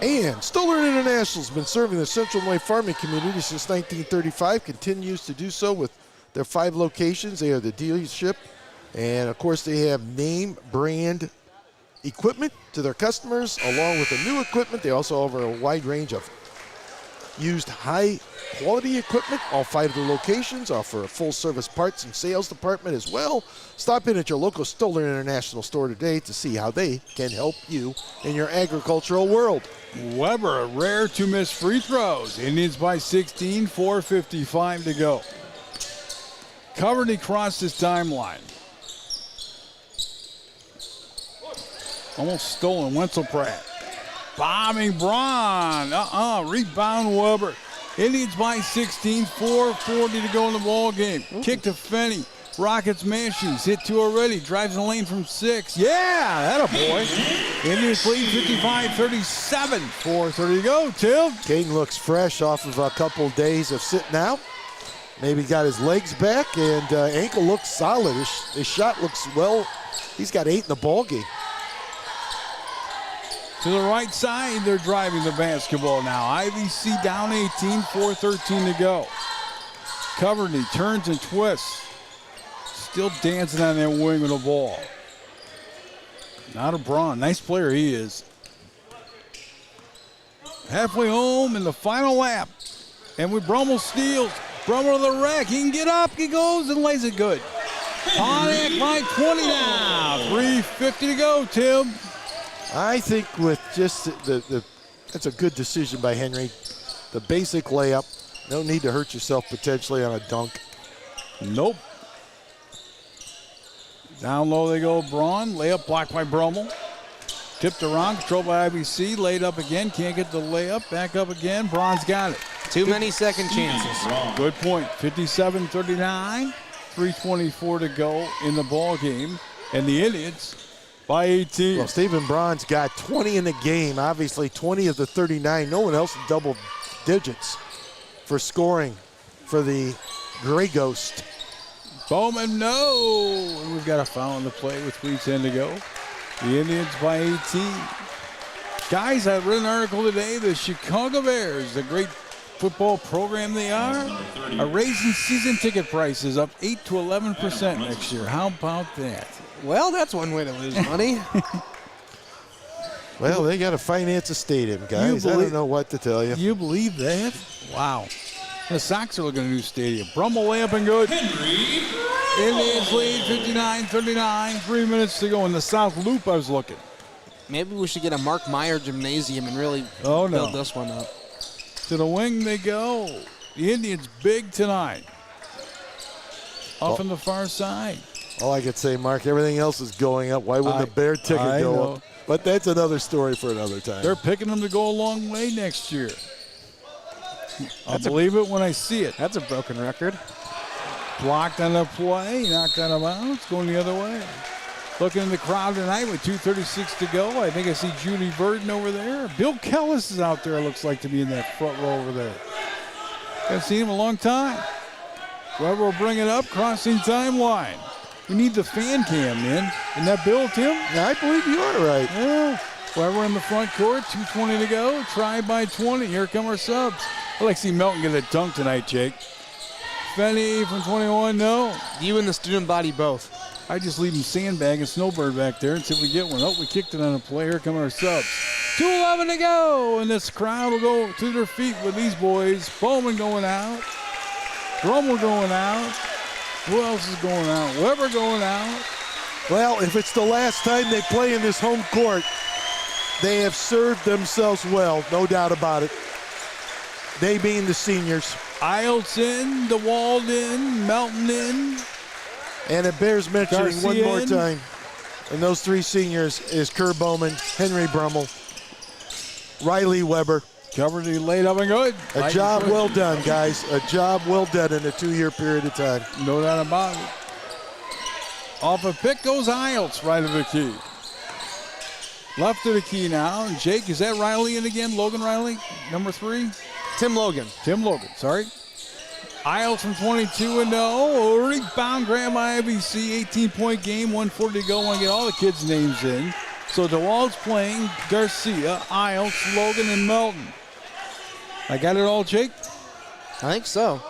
[SPEAKER 1] And Stoller International has been serving the Central Illinois farming community since 1935, continues to do so with their 5 locations. They are the dealership. And, of course, they have name brand equipment to their customers, along with the new equipment. They also offer a wide range of used high-quality equipment. All 5 of the locations offer a full-service parts and sales department as well. Stop in at your local Stoller International store today to see how they can help you in your agricultural world.
[SPEAKER 4] Weber, rare to miss free throws. Indians by 16, 4:55 to go. Covered across his timeline. Almost stolen, Wenzel Pratt. Bombing Braun. Rebound Weber. Indians by 16, 4:40 to go in the ball game. Kick to Fenney. Rockets Mashings. Hit 2 already. Drives the lane from 6. Yeah, that a boy. Indians lead 55-37. 4:30 to go. Tim.
[SPEAKER 1] Caden looks fresh off of a couple days of sitting out. Maybe got his legs back, and ankle looks solid. His shot looks well. He's got 8 in the ball game.
[SPEAKER 4] To the right side, they're driving the basketball now. IVC down 18, 4:13 to go. Covered, he turns and twists. Still dancing on that wing of the ball. Not a Braun. Nice player he is. Halfway home in the final lap. And with Brummel steals. Brummel to the rack. He can get up. He goes and lays it good. Pontiac by 20 now. 3:50 to go, Tim.
[SPEAKER 1] I think with just that's a good decision by Henry. The basic layup. No need to hurt yourself potentially on a dunk.
[SPEAKER 4] Nope. Down low they go, Braun. Layup blocked by Brummel. Tipped around, controlled by IVC. Laid up again, can't get the layup. Back up again, Braun's got it.
[SPEAKER 2] Too many second chances.
[SPEAKER 4] Good point. 57-39. 3:24 to go in the ball game. And the Indians by 18.
[SPEAKER 1] Well, Stephen Braun's got 20 in the game. Obviously, 20 of the 39. No one else in double digits for scoring for the Gray Ghost.
[SPEAKER 4] Bowman, no. And we've got a foul on the play with 3:10 to go. The Indians by 18. Guys, I read an article today. The Chicago Bears, the great football program they are raising season ticket prices up 8 to 11% next year. How about that?
[SPEAKER 6] Well, that's one way to lose money.
[SPEAKER 1] Well, they got to finance a stadium, guys. I don't know what to tell you.
[SPEAKER 4] You believe that? Wow. The Sox are looking at a new stadium. Brummel layup and good. Indians lead 59-39. 3 minutes to go in the South Loop. I was looking.
[SPEAKER 2] Maybe we should get a Mark Meyer gymnasium and really
[SPEAKER 4] no.
[SPEAKER 2] build this one up.
[SPEAKER 4] To the wing they go. The Indians big tonight. Off on the far side.
[SPEAKER 1] All I could say, Mark, everything else is going up. Why wouldn't the Bear ticket go up? But that's another story for another time.
[SPEAKER 4] They're picking them to go a long way next year. I'll believe it when I see it.
[SPEAKER 6] That's a broken record.
[SPEAKER 4] Blocked on the play, knocked out of bounds, going the other way. Looking in the crowd tonight with 2:36 to go. I think I see Judy Burden over there. Bill Kellis is out there, looks like to be in that front row over there. Haven't seen him in a long time. Whoever will bring it up, crossing timeline. We need the fan cam, man. Isn't that Bill, Tim?
[SPEAKER 1] Yeah, I believe you are right.
[SPEAKER 4] Yeah. Whoever in the front court, 2:20 to go. Try by 20. Here come our subs. I'd like to see Melton get a dunk tonight, Jake. Fenny from 21, no.
[SPEAKER 2] You and the student body both.
[SPEAKER 4] I just leave him sandbag and snowbird back there until we get one. Oh, we kicked it on a play. Here come our subs. 2:11 to go, and this crowd will go to their feet with these boys. Bowman going out. Brummel going out. Who else is going out? Weber going out.
[SPEAKER 1] Well, if it's the last time they play in this home court, they have served themselves well, no doubt about it. They being the seniors.
[SPEAKER 4] Iles in, DeWald in, Melton in.
[SPEAKER 1] And it bears mentioning
[SPEAKER 4] Garcia
[SPEAKER 1] one more
[SPEAKER 4] in.
[SPEAKER 1] time. And those three seniors is Kerr Bowman, Henry Brummel, Riley Weber.
[SPEAKER 4] Covered, he laid up and good.
[SPEAKER 1] A job well done, guys. A job well done in a 2-year period of time.
[SPEAKER 4] No doubt about it. Off a pick goes Iles, right of the key. Left of the key now. And Jake, is that Riley in again? Logan Riley, number 3?
[SPEAKER 2] Tim Logan.
[SPEAKER 4] Tim Logan, sorry. Iles from 22 and no. Rebound grab by IVC. 18-point game, 1:40 to go. Want to get all the kids' names in. So DeWald's playing Garcia, Iles, Logan, and Melton. I got it all, Jake?
[SPEAKER 2] I think so.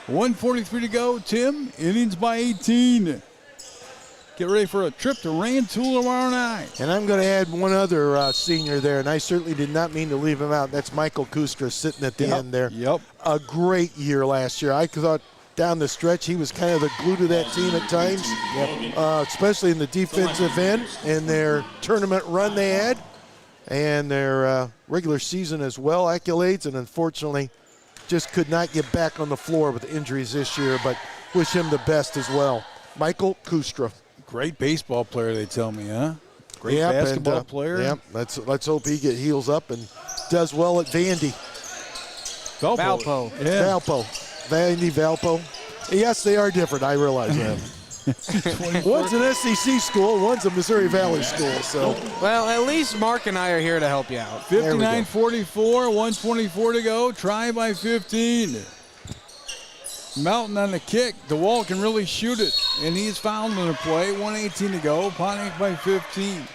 [SPEAKER 4] 1:43 to go, Tim. Indians by 18. Get ready for a trip to Rantoul tomorrow night.
[SPEAKER 1] And I'm going to add one other senior there, and I certainly did not mean to leave him out. That's Michael Kustra sitting at the end there.
[SPEAKER 4] Yep.
[SPEAKER 1] A great year last year. I thought down the stretch he was kind of the glue to that team at times, especially in the defensive end in their tournament run they had and their regular season as well, accolades, and unfortunately just could not get back on the floor with injuries this year, but wish him the best as well. Michael Kustra.
[SPEAKER 4] Great baseball player, they tell me, huh? Great basketball player.
[SPEAKER 1] Yeah, let's hope he heals up and does well at Vandy.
[SPEAKER 2] Valpo.
[SPEAKER 4] Yeah.
[SPEAKER 1] Valpo. Vandy, Valpo. Yes, they are different. I realize that. One's an SEC school, one's a Missouri Valley school. So,
[SPEAKER 2] Well, at least Mark and I are here to help you out.
[SPEAKER 4] 59-44, 124 to go. Try by 15. Melton on the kick. DeWalt can really shoot it, and he's fouled in the play. 1:18 to go. Pontiac by 15.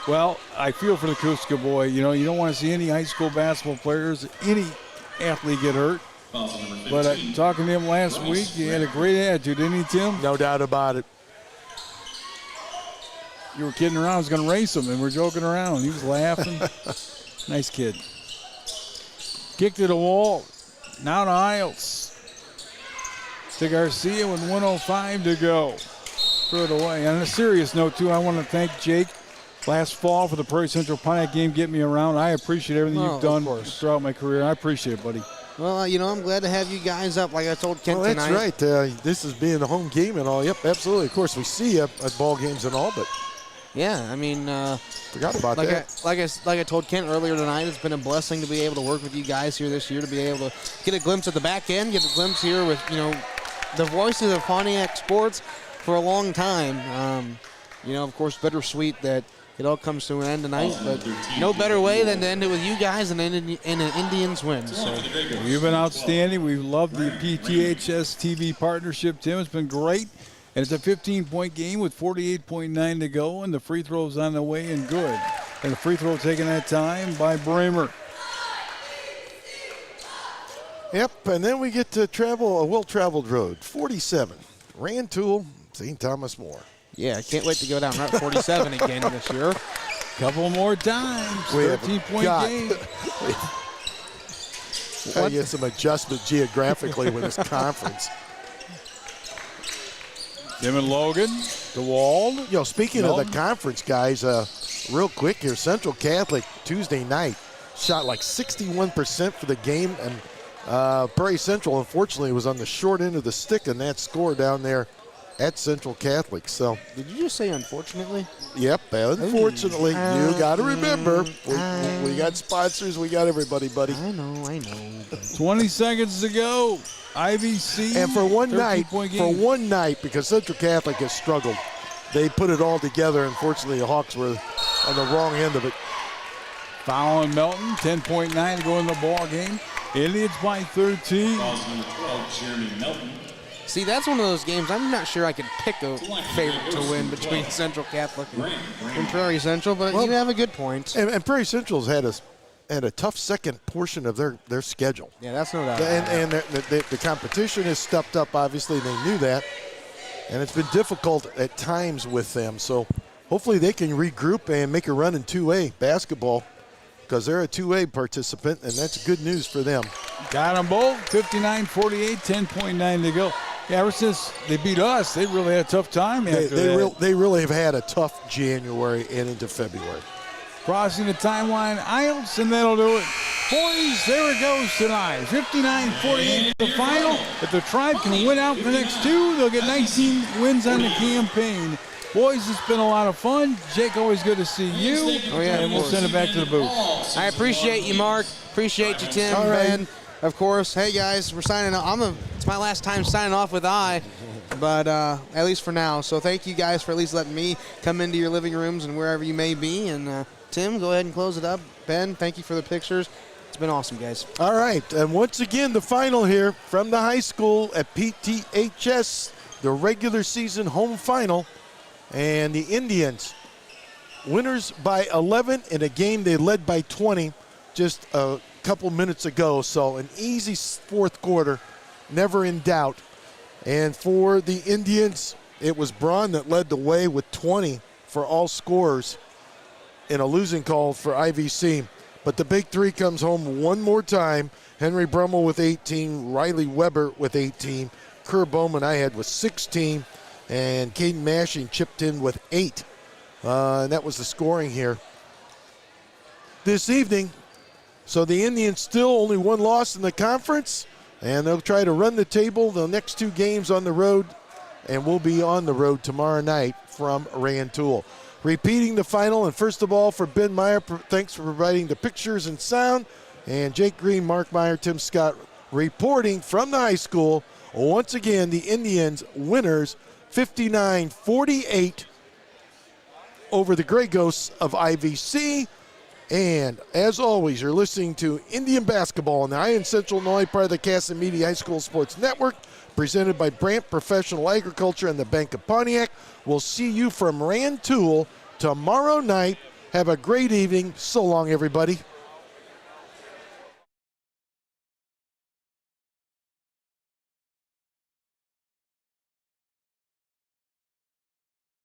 [SPEAKER 4] Well, I feel for the Kuska boy. You know, you don't want to see any high school basketball players, any athlete get hurt. But talking to him last week, he had a great attitude, didn't he, Tim?
[SPEAKER 1] no doubt about it.
[SPEAKER 4] You were kidding around. I was going to race him, and we're joking around. He was laughing. Nice kid. Kick to the wall. Now to Isles. To Garcia with 1:05 to go. Throw it away. On a serious note, too, I want to thank Jake last fall for the Prairie Central Pontiac game, getting me around. I appreciate everything you've done throughout my career. I appreciate it, buddy.
[SPEAKER 2] Well, you know, I'm glad to have you guys up, like I told Kent
[SPEAKER 1] Well,
[SPEAKER 2] tonight.
[SPEAKER 1] that's right. This is being a home game and all. Yep, absolutely. Of course, we see you at ball games and all, but
[SPEAKER 2] Yeah, I mean,
[SPEAKER 1] forgot about
[SPEAKER 2] like
[SPEAKER 1] that.
[SPEAKER 2] I told Kent earlier tonight, it's been a blessing to be able to work with you guys here this year, to be able to get a glimpse at the back end, get a glimpse here with, you know, the voices of Pontiac sports for a long time. You know, of course, bittersweet that it all comes to an end tonight, but no better way than to end it with you guys and an Indians win. So
[SPEAKER 4] You've been outstanding. We love the PTHS TV partnership, Tim. It's been great. And it's a 15-point game with 48.9 to go, and the free throw's on the way and good. And the free throw taken that time by Bramer.
[SPEAKER 1] Yep, and then we get to travel a well-traveled road. 47, Rantoul, St. Thomas More.
[SPEAKER 2] yeah, I can't wait to go down Route 47 again this year.
[SPEAKER 4] Couple more times. 13-point game.
[SPEAKER 1] Gotta get some adjustment geographically with this conference.
[SPEAKER 4] Tim and Logan, DeWald.
[SPEAKER 1] You know, speaking of the conference, guys, real quick here, Central Catholic Tuesday night shot like 61% for the game, and Prairie Central, unfortunately, was on the short end of the stick in that score down there at Central Catholic. So,
[SPEAKER 2] Did you just say unfortunately?
[SPEAKER 1] yep, unfortunately, you got to remember, we got sponsors, we got everybody, buddy.
[SPEAKER 2] I know.
[SPEAKER 4] 20 seconds to go. IVC.
[SPEAKER 1] And for one
[SPEAKER 4] 13-point
[SPEAKER 1] night,
[SPEAKER 4] game.
[SPEAKER 1] because Central Catholic has struggled, they put it all together. Unfortunately, the Hawks were on the wrong end of it.
[SPEAKER 4] Foul on Melton. 10.9 to go in the ball game. Indians by 13.
[SPEAKER 5] Jeremy Melton.
[SPEAKER 2] See, that's one of those games I'm not sure I could pick a favorite to win between Central Catholic and Prairie Central, but you have a good point.
[SPEAKER 1] And Prairie Central's had a tough second portion of their schedule.
[SPEAKER 2] Yeah, that's no doubt.
[SPEAKER 1] And the competition has stepped up, obviously. They knew that. And it's been difficult at times with them. So hopefully they can regroup and make a run in 2A basketball, because they're a 2A participant, and that's good news for them.
[SPEAKER 4] Got them both. 59-48, 10.9 to go. Yeah, ever since they beat us, they really had a tough time after that.
[SPEAKER 1] They really have had a tough January and into February.
[SPEAKER 4] Crossing the timeline, Isles, and that'll do it. Boys, there it goes tonight. 59-48 the final. If the Tribe can win out the next two, they'll get 19 wins on the campaign. Boys, it's been a lot of fun. Jake, always good to see you.
[SPEAKER 2] Oh, yeah,
[SPEAKER 4] and we'll send it back to the booth.
[SPEAKER 2] I appreciate you, Mark. Appreciate you, Tim,
[SPEAKER 1] All right.
[SPEAKER 2] Ben. Of course. Hey, guys, we're signing off. It's my last time signing off with but at least for now. So thank you guys for at least letting me come into your living rooms and wherever you may be. And Tim, go ahead and close it up. Ben, thank you for the pictures. It's been awesome, guys.
[SPEAKER 1] All right, and once again, the final here from the high school at PTHS, the regular season home final. And the Indians, winners by 11 in a game they led by 20 just a couple minutes ago. So an easy fourth quarter, never in doubt. And for the Indians, it was Braun that led the way with 20 for all scorers in a losing call for IVC. But the big three comes home one more time. Henry Brummel with 18, Riley Weber with 18, Kerr Bowman I had with 16, and Caden Mashing chipped in with 8. And that was the scoring here this evening. So the Indians still only one loss in the conference, and they'll try to run the table the next two games on the road, and we'll be on the road tomorrow night from Rantoul. Repeating the final, and first of all, for Ben Meyer, thanks for providing the pictures and sound, and Jake Green, Mark Meyer, Tim Scott reporting from the high school. Once again, the Indians winners 59-48 over the Gray Ghosts of IVC. And as always, you're listening to Indian basketball on the Iron Central Illinois, part of the Casamigos High School Sports Network, presented by Brant Professional Agriculture and the Bank of Pontiac. We'll see you from Rantoul tomorrow night. Have a great evening. So long, everybody.